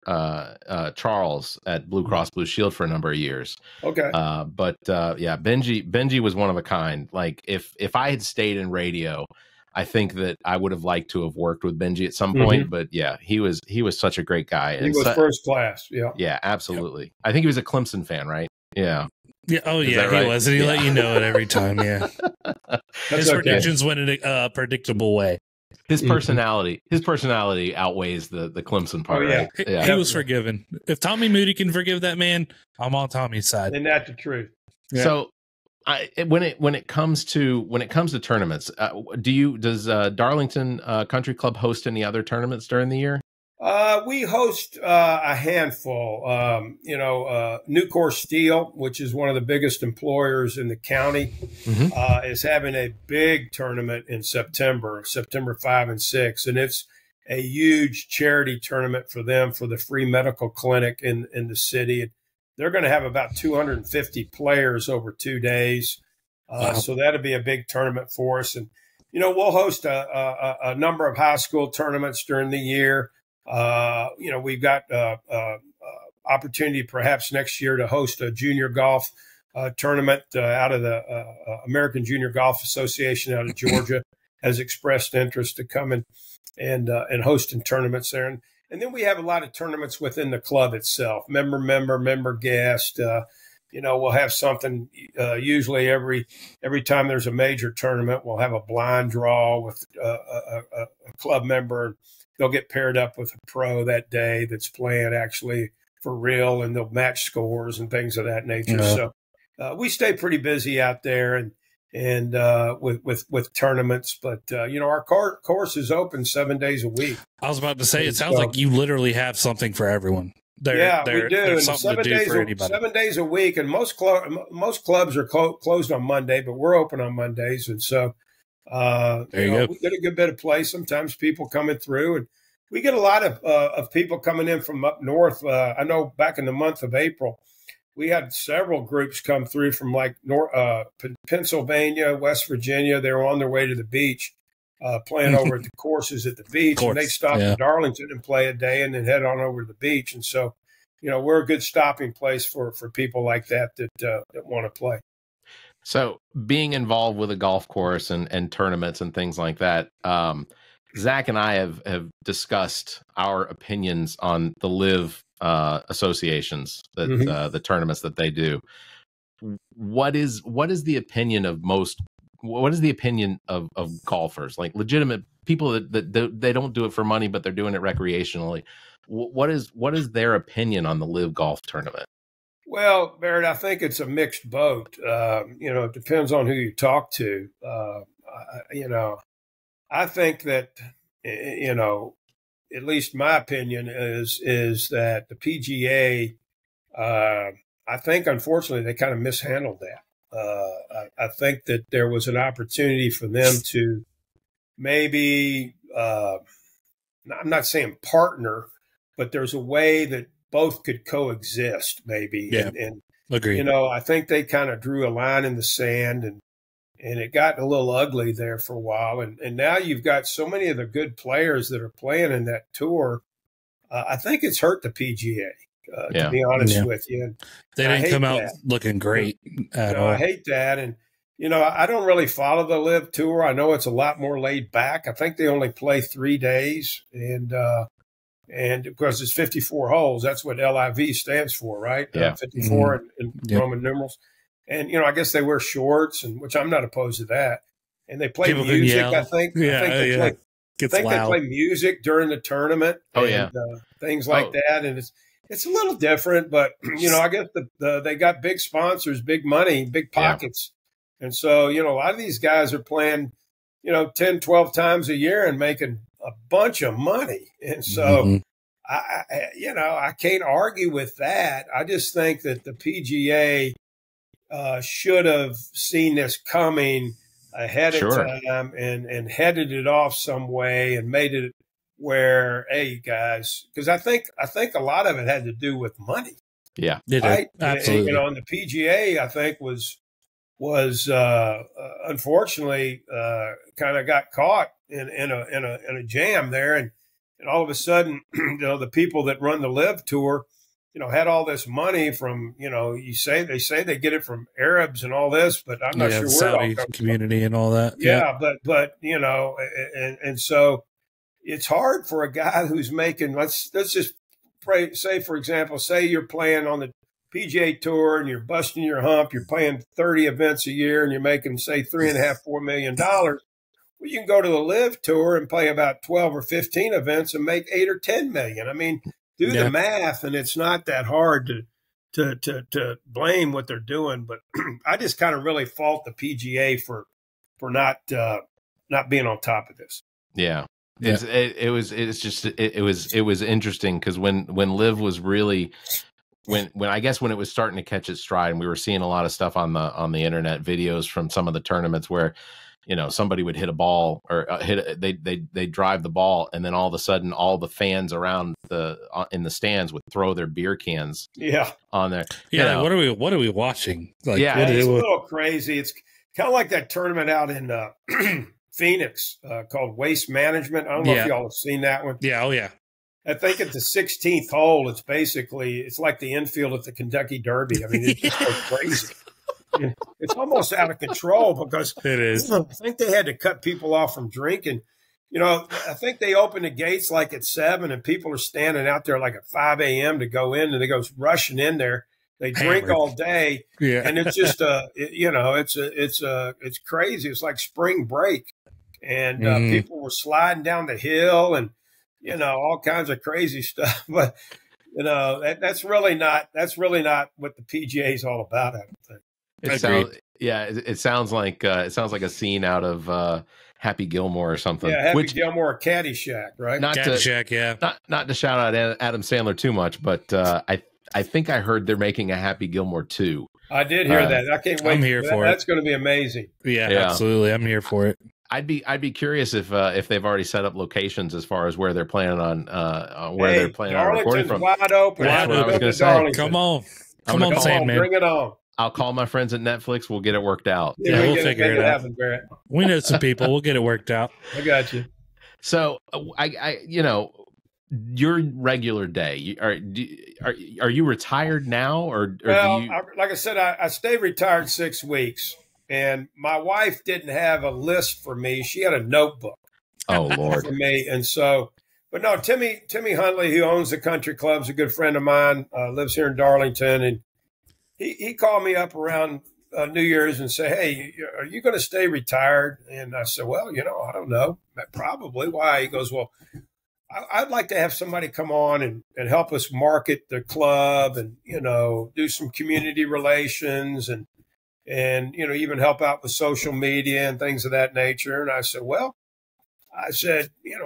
Charles at Blue Cross Blue Shield for a number of years. Okay. Benji was one of a kind. Like if I had stayed in radio, I think that I would have liked to have worked with Benji at some point. But yeah, he was such a great guy. He was first class. Yeah. Yeah, absolutely. Yep. I think he was a Clemson fan, right? Yeah. Yeah. Oh, yeah. Right? He was, and he let you know it every time. Yeah. His predictions went in a predictable way. His personality outweighs the Clemson part. Oh, yeah. Right? Yeah. He was forgiven. If Tommy Moody can forgive that man, I'm on Tommy's side. And that's the truth. Yeah. So, when it comes to tournaments, does Darlington Country Club host any other tournaments during the year? We host a handful. Nucor Steel, which is one of the biggest employers in the county, is having a big tournament in September 5 and 6. And it's a huge charity tournament for them for the free medical clinic in the city. They're going to have about 250 players over 2 days. Wow. So that'll be a big tournament for us. And, we'll host a number of high school tournaments during the year. We've got opportunity perhaps next year to host a junior golf tournament out of the American Junior Golf Association out of Georgia has expressed interest to come and hosting tournaments there. And then we have a lot of tournaments within the club itself, member guest. We'll have something usually every time there's a major tournament, we'll have a blind draw with a club member. They'll get paired up with a pro that day that's playing actually for real, and they'll match scores and things of that nature. So we stay pretty busy out there and with tournaments, but our course is open 7 days a week. I was about to say, it sounds like you literally have something for everyone. We do. There's something to do for anybody. 7 days a week, and most clubs are closed on Monday, but we're open on Mondays, and so we get a good bit of play. Sometimes people coming through, and we get a lot of people coming in from up north. I know back in the month of April, we had several groups come through from like Pennsylvania, West Virginia. They were on their way to the beach, playing over at the courses at the beach, and they stopped in Darlington and play a day and then head on over to the beach. And so, we're a good stopping place for people like that want to play. So being involved with a golf course and tournaments and things like that, Zach and I have discussed our opinions on the LIV associations, that the tournaments that they do. What is the opinion of golfers, like legitimate people that they don't do it for money, but they're doing it recreationally? What is their opinion on the LIV golf tournament? Well, Barrett, I think it's a mixed boat. It depends on who you talk to. I think that, at least my opinion is that the PGA, I think, unfortunately, they kind of mishandled that. I think that there was an opportunity for them to maybe, I'm not saying partner, but there's a way that both could coexist maybe. Yeah, and agreed. I think they kind of drew a line in the sand, and it got a little ugly there for a while. And now you've got so many of the good players that are playing in that tour. I think it's hurt the PGA, to be honest with you. And they didn't come out looking great at all. I hate that. And, I don't really follow the LIV Tour. I know it's a lot more laid back. I think they only play 3 days. And because it's 54 holes, that's what LIV stands for, right? Yeah. 54 in Roman numerals. And, I guess they wear shorts, which I'm not opposed to that. And they play music, I think. They play music during the tournament. Things like that. And it's a little different, but, I guess they got big sponsors, big money, big pockets. And so, a lot of these guys are playing, 10, 12 times a year and making a bunch of money. And so, I can't argue with that. I just think that the PGA should have seen this coming ahead of time and headed it off some way and made it where, hey, guys, because I think a lot of it had to do with money. Yeah, right? Absolutely. And the PGA, I think, was unfortunately kind of got caught in a jam there, and all of a sudden, the people that run the LIV Tour, had all this money from, they say they get it from Arabs and all this, but I'm not sure where Saudi it all comes community from. And all that. Yeah, but and so it's hard for a guy who's making, let's just say, for example, say you're playing on the PGA Tour and you're busting your hump, you're playing 30 events a year and you're making, say, $3.5–4 million. Well, you can go to the LIV Tour and play about 12 or 15 events and make $8 or $10 million. I mean, do the math, and it's not that hard to blame what they're doing. But I just kind of really fault the PGA for not being on top of this. Yeah. It was interesting because when LIV was really when I guess when it was starting to catch its stride, and we were seeing a lot of stuff on the internet, videos from some of the tournaments where somebody would hit a ball or they drive the ball, and then all of a sudden all the fans around in the stands would throw their beer cans on there. Yeah, what are we watching? Like, it's a little crazy. It's kind of like that tournament out in Phoenix called Waste Management. I don't know if y'all have seen that one. Yeah, oh yeah. I think at the 16th hole, it's like the infield at the Kentucky Derby. I mean, it's just so crazy. It's almost out of control because It is. I think they had to cut people off from drinking. I think they opened the gates like at 7, and people are standing out there like at 5 a.m. to go in, and they go rushing in there. They drink all day, and it's just it's crazy. It's like spring break, and people were sliding down the hill, and all kinds of crazy stuff. But that's really not what the PGA is all about. I don't think. It sounds like a scene out of Happy Gilmore or something. Yeah, Happy Gilmore or Caddyshack, right? Caddyshack, yeah. Not to shout out Adam Sandler too much, but I think I heard they're making a Happy Gilmore 2. I did hear that. I can't wait. I'm here for it. That's going to be amazing. Yeah, absolutely. I'm here for it. I'd be curious if they've already set up locations as far as where they're planning on recording from. Wide open. That's what I was going to say. Come on, Sandman. Bring it on. I'll call my friends at Netflix. We'll get it worked out. Yeah, we'll figure it out. Happen, Barrett. We know some people. We'll get it worked out. I got you. So your regular day, are you retired now, or do you? Like I said, I stayed retired 6 weeks, and my wife didn't have a list for me. She had a notebook. Oh Lord, for me, and so. But no, Timmy Huntley, who owns the country club, is a good friend of mine. Lives here in Darlington, and he called me up around New Year's and said, "Hey, are you going to stay retired?" And I said, "Well, I don't know. Probably." Why? He goes, "Well, I'd like to have somebody come on and help us market the club and, do some community relations and even help out with social media and things of that nature." And I said,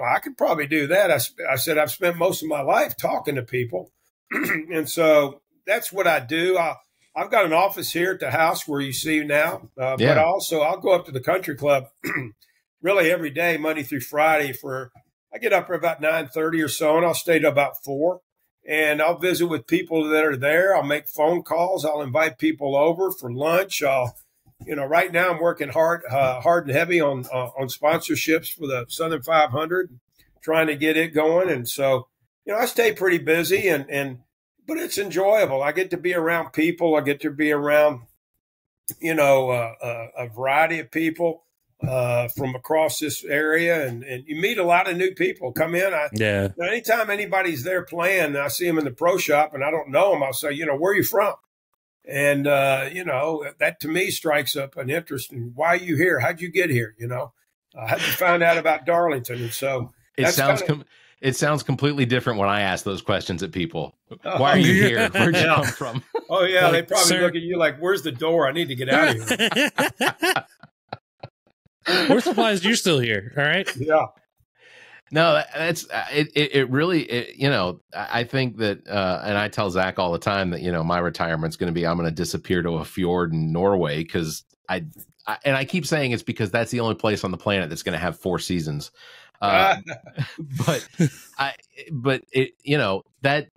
I could probably do that. I said, I've spent most of my life talking to people. And so that's what I do. I've got an office here at the house where you see now, but I'll go up to the country club really every day, Monday through Friday I get up for about 9:30 or so, and I'll stay to about 4, and I'll visit with people that are there. I'll make phone calls. I'll invite people over for lunch. Right now I'm working hard and heavy on sponsorships for the Southern 500, trying to get it going. And so, I stay pretty busy but it's enjoyable. I get to be around people. I get to be around, a variety of people from across this area, and you meet a lot of new people. Come in. Anytime anybody's there playing, and I see them in the pro shop, and I don't know them, I'll say, where are you from? And that to me strikes up an interest in why are you here? How'd you get here? How'd you find out about Darlington? And so it sounds completely different when I ask those questions at people. Why are you here? Where'd you come from? Oh yeah, they probably look at you like, "Where's the door? I need to get out of here." We're surprised you're still here. All right. Yeah. No, that's it. Really, I think that, and I tell Zach all the time that my retirement's going to be I'm going to disappear to a fjord in Norway because I keep saying it's because that's the only place on the planet that's going to have 4 seasons. But it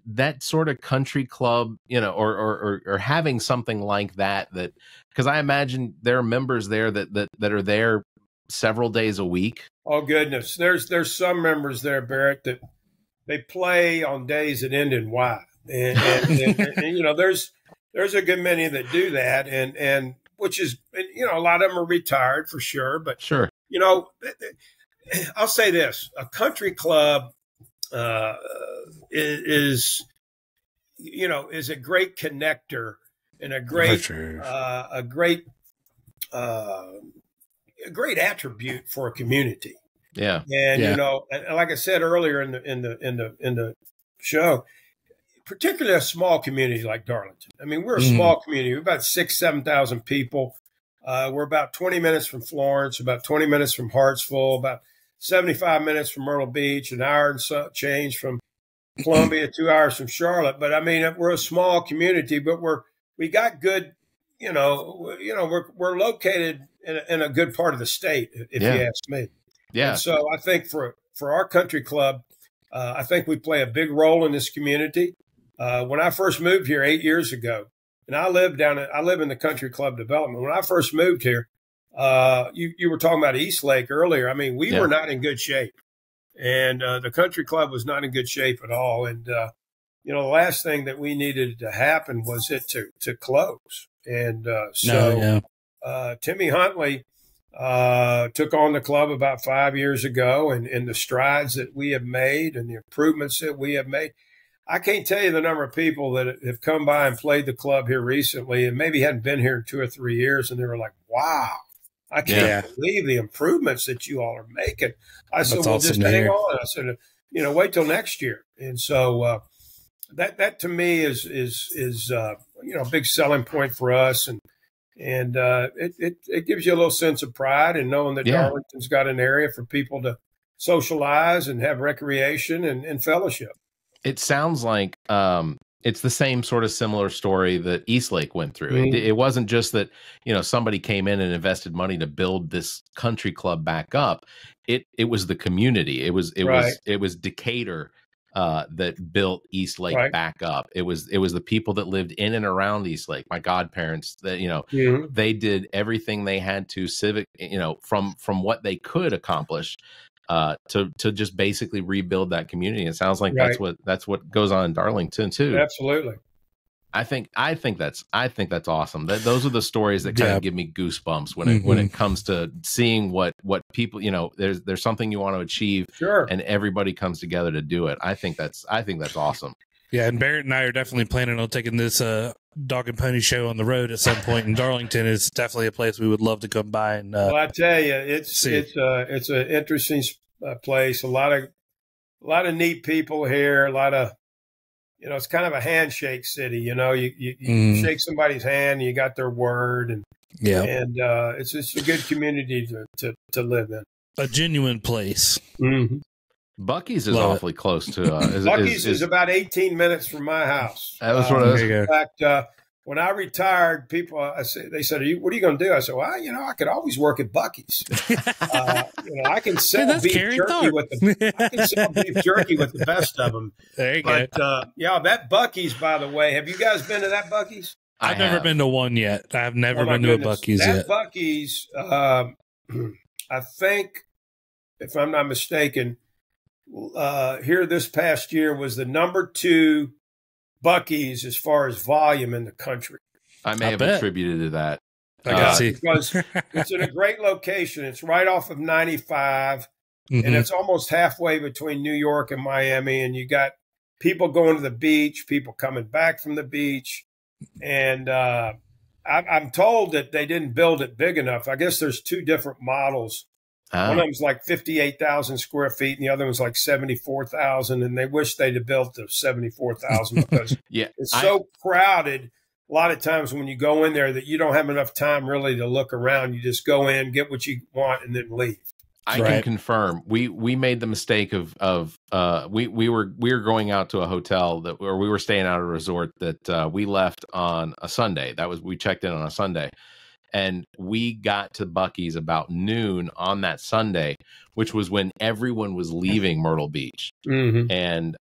that sort of country club, or having something like that because I imagine there are members there that are there several days a week. Oh goodness, there's some members there, Barrett, that they play on days that end in Y, and there's a good many that do that, and which is a lot of them are retired for sure, but sure, I'll say this: a country club is a great connector and a great attribute for a community. Yeah, and and like I said earlier in the show, particularly a small community like Darlington. I mean, we're a small community. We're about 6,000-7,000 people. We're about 20 minutes from Florence, about 20 minutes from Hartsville, about 75 minutes from Myrtle Beach, an hour and some change from Columbia, 2 hours from Charlotte. But I mean, we're a small community, but we got good, we're located in a good part of the state, if you ask me. Yeah. And so I think for our country club, I think we play a big role in this community. When I first moved here 8 years ago, and I live in the country club development. When I first moved here, you were talking about East Lake earlier. I mean, we were not in good shape. and the country club was not in good shape at all. And you know, the last thing that we needed to happen was it to close. And Timmy Huntley took on the club about 5 years ago, and the strides that we have made and the improvements that we have made. I can't tell you the number of people that have come by and played the club here recently and maybe hadn't been here in 2 or 3 years, and they were like, wow, I can't believe the improvements that you all are making. I said, well, just hang on. I said, you know, wait till next year. And so that to me is you know, a big selling point for us. And it gives you a little sense of pride in knowing that Darlington's got an area for people to socialize and have recreation and fellowship. It sounds like it's the same sort of similar story that Eastlake went through. Mm-hmm. It wasn't just that, you know, somebody came in and invested money to build this country club back up. It was the community. It was Decatur that built Eastlake back up. It was the people that lived in and around Eastlake. My godparents, that, you know, they did everything they had to civic, you know, from what they could accomplish to just basically rebuild that community. It sounds like that's what goes on in Darlington too. Absolutely. I think that's awesome. Those are the stories that kind of give me goosebumps when it comes to seeing what people, you know, there's something you want to achieve, and everybody comes together to do it. I think that's awesome. Yeah, and Barrett and I are definitely planning on taking this dog and pony show on the road at some point, and Darlington is definitely a place we would love to come by. And well, I tell you, it's an interesting place. A lot of neat people here. A lot of, you know, it's kind of a handshake city. You know, you shake somebody's hand, and you got their word, and it's a good community to live in. A genuine place. Mm-hmm. Buc-ee's is awfully close to. Buc-ee's is about 18 minutes from my house. That was one of those. In fact, when I retired, people they said, "What are you going to do?" I said, "Well, you know, I could always work at Buc-ee's. You know, I can sell beef jerky with the best of them." There you go. Yeah, that Buc-ee's, by the way, have you guys been to that Buc-ee's? I've never been to one yet. I've never been to a Buc-ee's yet. That Buc-ee's, I think, if I'm not mistaken, here this past year was the number 2 Buc-ee's as far as volume in the country. I may have attributed to that. Because it's in a great location. It's right off of 95, and it's almost halfway between New York and Miami. And you got people going to the beach, people coming back from the beach. And I'm told that they didn't build it big enough. I guess there's 2 different models. One of them's like 58,000 square feet, and the other one's like 74,000. And they wish they'd have built the 74,000 because it's so crowded. A lot of times when you go in there that you don't have enough time really to look around. You just go in, get what you want, and then leave. I can confirm. We made the mistake of we were going out to a hotel where we were staying out at a resort that we left on a Sunday. We checked in on a Sunday. And we got to Buc-ee's about noon on that Sunday, which was when everyone was leaving Myrtle Beach. And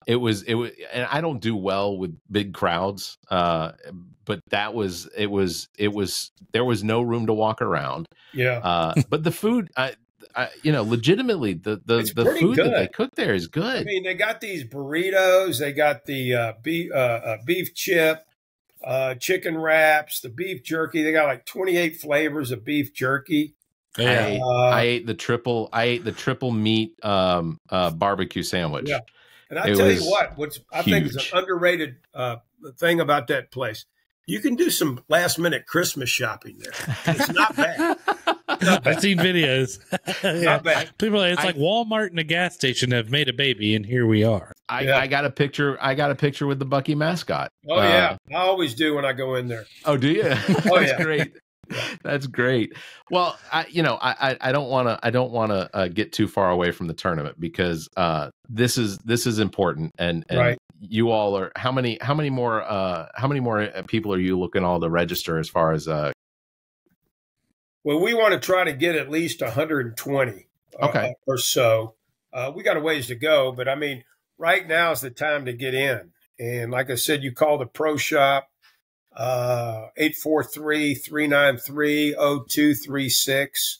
it was, and I don't do well with big crowds, but there was no room to walk around. Yeah. But the food, you know, legitimately, the food that they cook there is good. I mean, they got these burritos, they got the beef chip. Chicken wraps, the beef jerky. They got like 28 flavors of beef jerky. Yeah. I ate the triple meat barbecue sandwich. Yeah. And I tell you what I think is an underrated thing about that place. You can do some last minute Christmas shopping there. It's not bad. I've seen videos. Not bad. People, like Walmart and a gas station have made a baby, and here we are. I got a picture. I got a picture with the Buc-ee mascot. Oh yeah, I always do when I go in there. Oh, do you? Oh yeah, great. That's great. Well, I don't want to get too far away from the tournament because this is important, and you all are. How many more people are you looking all to register as far as? Well, we want to try to get at least 120 or so. We got a ways to go, but I mean, right now is the time to get in. And like I said, you call the Pro Shop, 843-393-0236.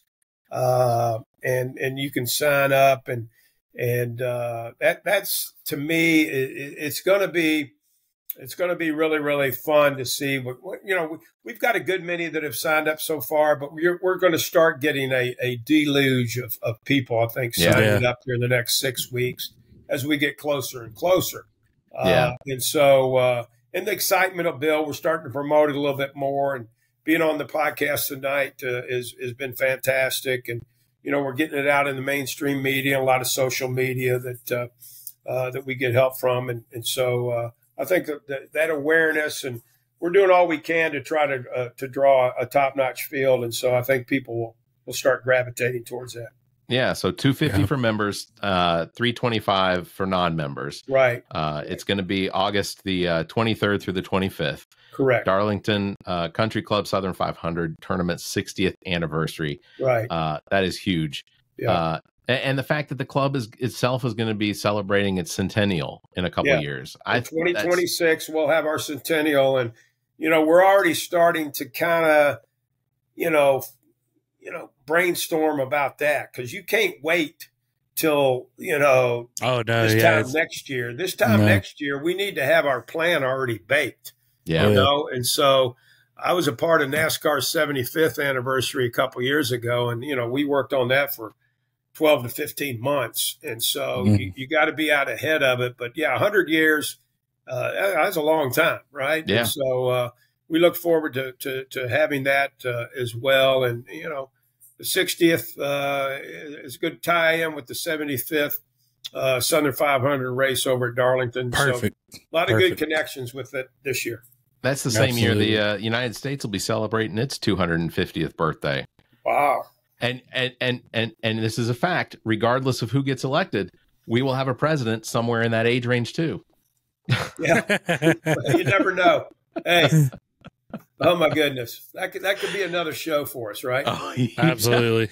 And you can sign up. And And that's to me, it's going to be really, really fun to see. We've got a good many that have signed up so far, but we're going to start getting a deluge of people, I think, signing up here in the next 6 weeks as we get closer and closer. And so, and the excitement of Bill, we're starting to promote it a little bit more, and being on the podcast tonight has been fantastic. And, we're getting it out in the mainstream media, a lot of social media that we get help from. And so, I think that awareness, and we're doing all we can to try to draw a top-notch field. And so I think people will start gravitating towards that. Yeah, so $250 for members, $325 for non-members. Right. It's going to be August the 23rd through the 25th. Correct. Darlington Country Club Southern 500 tournament's 60th anniversary. Right. That is huge. Yeah. And the fact that the club itself is going to be celebrating its centennial in a couple of years. In 2026, we'll have our centennial, and we're already starting to kind of, brainstorm about that, because you can't wait till this time next year. This time next year, we need to have our plan already baked. Yeah, and so I was a part of NASCAR's 75th anniversary a couple of years ago, and we worked on that for 12 to 15 months. And so you got to be out ahead of it. But 100 years, that's a long time, right? Yeah. And so we look forward to having that as well. And, the 60th is a good tie-in with the 75th Southern 500 race over at Darlington. Perfect. So a lot of good connections with it this year. That's the same year the United States will be celebrating its 250th birthday. Wow. And this is a fact. Regardless of who gets elected, we will have a president somewhere in that age range too. Yeah, you never know. Hey, oh my goodness, that could be another show for us, right? Oh, yeah. Absolutely,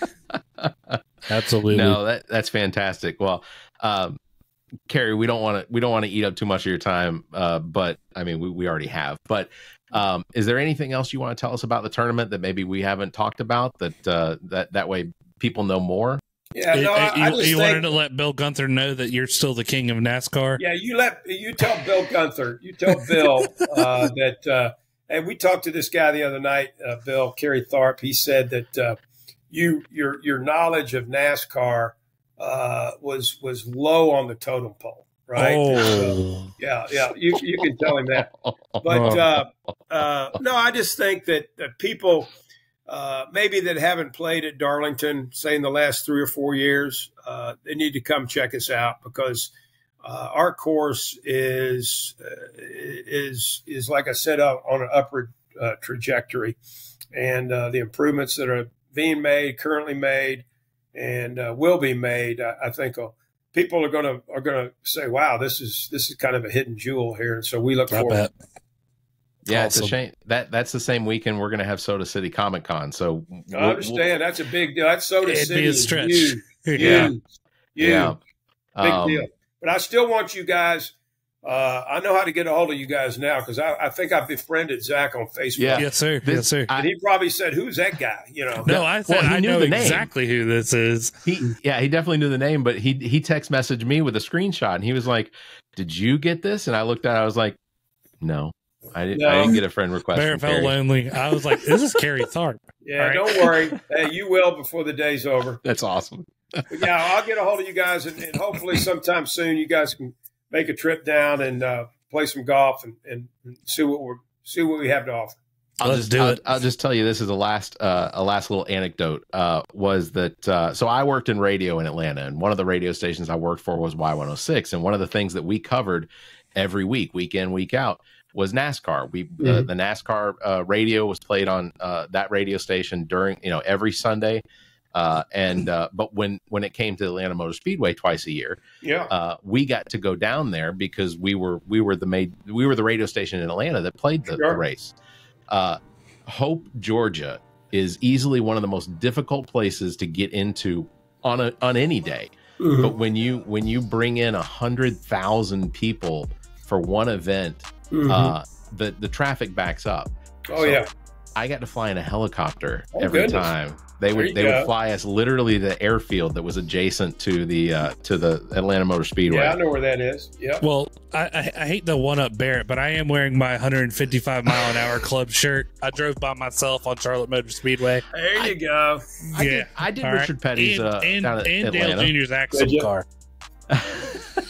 absolutely. No, that's fantastic. Well, Kerry, we don't want to eat up too much of your time, but I mean we already have. But is there anything else you want to tell us about the tournament that maybe we haven't talked about that way people know more? Yeah, no, you wanted to let Bill Gunther know that you're still the king of NASCAR. Yeah, you tell Bill Gunther, you tell Bill that. And we talked to this guy the other night, Bill, Kerry Tharp. He said that your knowledge of NASCAR was low on the totem pole. Right. Oh. Yeah. You can tell him that. But no, I just think that people maybe that haven't played at Darlington, say in the last 3 or 4 years, they need to come check us out, because our course is like I said, on an upward trajectory, and the improvements that are being made, currently made, and will be made, I think people are going to say, "Wow, this is kind of a hidden jewel here." And so we look forward. Yeah, awesome. It's a shame that's the same weekend we're going to have Soda City Comic Con. So I understand that's a big deal. That's Soda City. It'd be a stretch. Huge. Yeah. Big deal. But I still want you guys. I know how to get a hold of you guys now, because I think I've befriended Zach on Facebook. Yeah. Yes, sir. Yes, sir. And he probably said, "Who's that guy?" No, I said I know exactly who this is. He definitely knew the name, but he text messaged me with a screenshot, and he was like, "Did you get this?" And I looked at it, I was like, "No, I didn't get a friend request." Barrett felt lonely. I was like, "This is Kerry Tharp." Yeah, right. Don't worry. Hey, you will before the day's over. That's awesome. But yeah, I'll get a hold of you guys, and hopefully sometime soon you guys can make a trip down and play some golf and see what we have to offer. I'll just tell you, this is a last little anecdote. Was that so I worked in radio in Atlanta, and one of the radio stations I worked for was Y106, and one of the things that we covered every week, week in, week out, was NASCAR. The NASCAR radio was played on that radio station during every Sunday. But when it came to Atlanta Motor Speedway twice a year, we got to go down there because we were the radio station in Atlanta that played the race. Hope, Georgia is easily one of the most difficult places to get into on any day. Mm-hmm. But when you bring in 100,000 people for one event, the traffic backs up. Oh, yeah. I got to fly in a helicopter Oh, every goodness. time. They would go. fly us literally to the airfield that was adjacent to the Atlanta Motor Speedway. Yeah, I know where that is. Yeah. Well, I hate to one up Barrett, but I am wearing my 155 mile an hour club shirt. I drove by myself on Charlotte Motor Speedway. There you go. I did All Richard Petty's and down at Dale Atlanta. Jr.'s Axle Did you? car.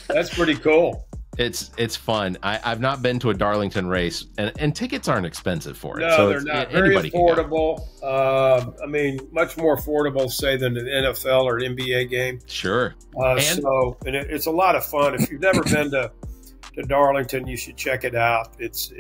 That's pretty cool. It's fun. I've not been to a Darlington race, and tickets aren't expensive for it. No, so they're not. Very anybody can go. affordable. I mean, much more affordable, say, than an NFL or an NBA game. Sure. It's a lot of fun. If you've never been to Darlington, you should check it out. It's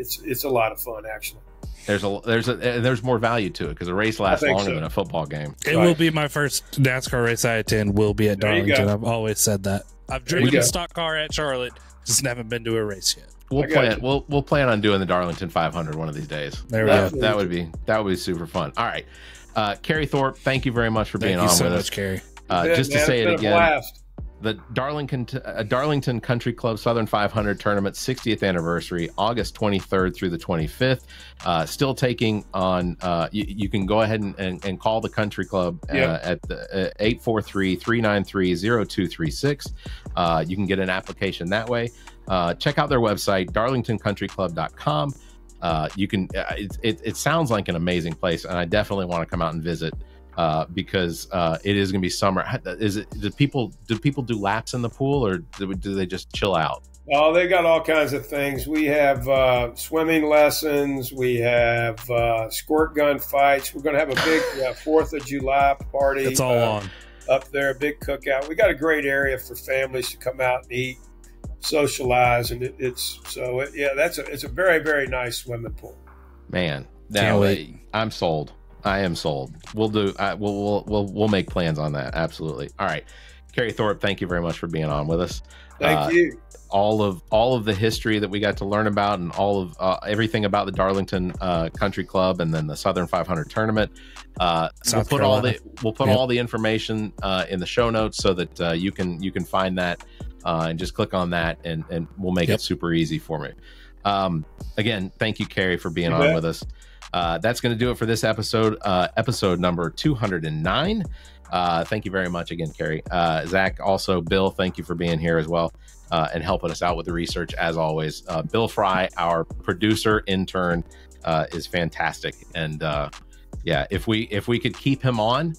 a lot of fun, actually. There's more value to it because a race lasts longer so. than a football game. It will be my first NASCAR race I attend. Will be at There you Darlington. go. I've always said that. I've There you driven go. a stock car at Charlotte, just haven't been to a race yet. We'll I got plan. you. We'll plan on doing the Darlington 500 one of these days. There we go. That would be super fun. All right, Kerry Thorpe, thank you very much for being Thank you on so with much, us. Kerry. Just to Man, say it's it been a again, blast. the Darlington Country Club Southern 500 Tournament 60th anniversary, August 23rd through the 25th. Still taking on, you can go ahead and call the Country Club at the 843-393-0236. You can get an application that way. Check out their website, darlingtoncountryclub.com. You can, it sounds like an amazing place, and I definitely want to come out and visit. Because it is going to be summer. Do people do laps in the pool, or do they just chill out? Oh, they got all kinds of things. We have swimming lessons. We have squirt gun fights. We're going to have a big 4th of July party. It's all on. Up there, a big cookout. We got a great area for families to come out and eat, socialize, and it's a very, very nice swimming pool. Man, Can't wait. I'm sold. I am sold. We'll do. We'll make plans on that. Absolutely. All right, Kerry Thorpe, thank you very much for being on with us. Thank you. All of the history that we got to learn about, and all of everything about the Darlington Country Club, and then the Southern 500 tournament. We'll put all the information in the show notes so that you can find that and just click on that, and we'll make it super easy for me. Again, thank you, Kerry, for being on with us. That's going to do it for this episode, episode number 209. Thank you very much again, Kerry. Zach, also Bill, thank you for being here as well and helping us out with the research as always. Bill Fry, our producer intern, is fantastic, and if we could keep him on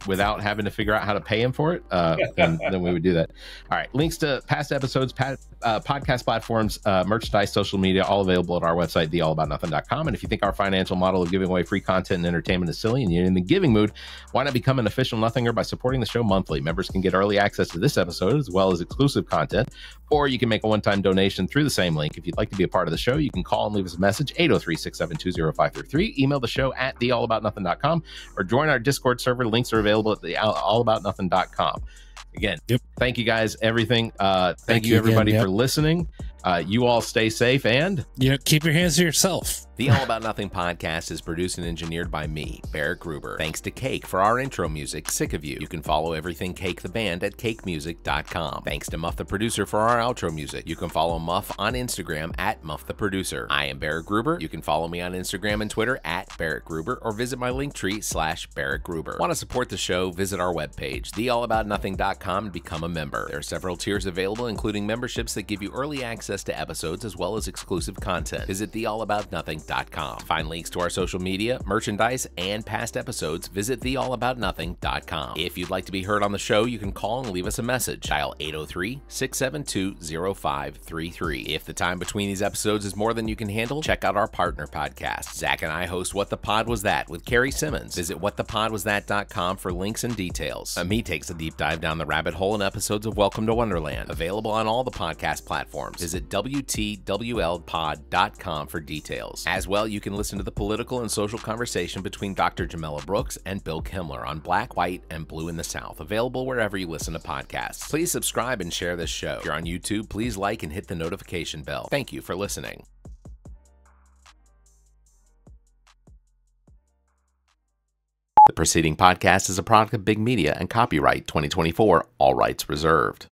without having to figure out how to pay him for it, then we would do that. All right, links to past episodes, podcast platforms, merchandise, social media, all available at our website, theallaboutnothing.com. And if you think our financial model of giving away free content and entertainment is silly and you're in the giving mood, why not become an official Nothinger by supporting the show monthly? Members can get early access to this episode as well as exclusive content, or you can make a one-time donation through the same link. If you'd like to be a part of the show, you can call and leave us a message, 803-672-0533. Email the show at theallaboutnothing.com, or join our Discord server. Links are available at allaboutnothing.com. Again, thank you guys, everything. Thank you everybody for listening. You all stay safe, and keep your hands to yourself. The All About Nothing podcast is produced and engineered by me, Barrett Gruber. Thanks to Cake for our intro music, Sick of You. You can follow everything Cake the band at cakemusic.com. Thanks to Muff the producer for our outro music. You can follow Muff on Instagram at Muff the producer. I am Barrett Gruber. You can follow me on Instagram and Twitter at Barrett Gruber, or visit my linktree /Barrett Gruber. Want to support the show? Visit our webpage, theallaboutnothing.com, and become a member. There are several tiers available, including memberships that give you early access to episodes as well as exclusive content. Visit theallaboutnothing.com. Find links to our social media, merchandise, and past episodes. Visit theallaboutnothing.com. If you'd like to be heard on the show, you can call and leave us a message. Dial 803-672-0533. If the time between these episodes is more than you can handle, check out our partner podcast. Zach and I host What the Pod Was That with Carrie Simmons. Visit whatthepodwasthat.com for links and details. Me takes a deep dive down the rabbit hole in episodes of Welcome to Wonderland. Available on all the podcast platforms. Visit WTWLpod.com for details. As well, you can listen to the political and social conversation between Dr. Jamela Brooks and Bill Kimmler on Black, White, and Blue in the South, available wherever you listen to podcasts. Please subscribe and share this show. If you're on YouTube, please like and hit the notification bell. Thank you for listening. The preceding podcast is a product of Big Media and copyright 2024, all rights reserved.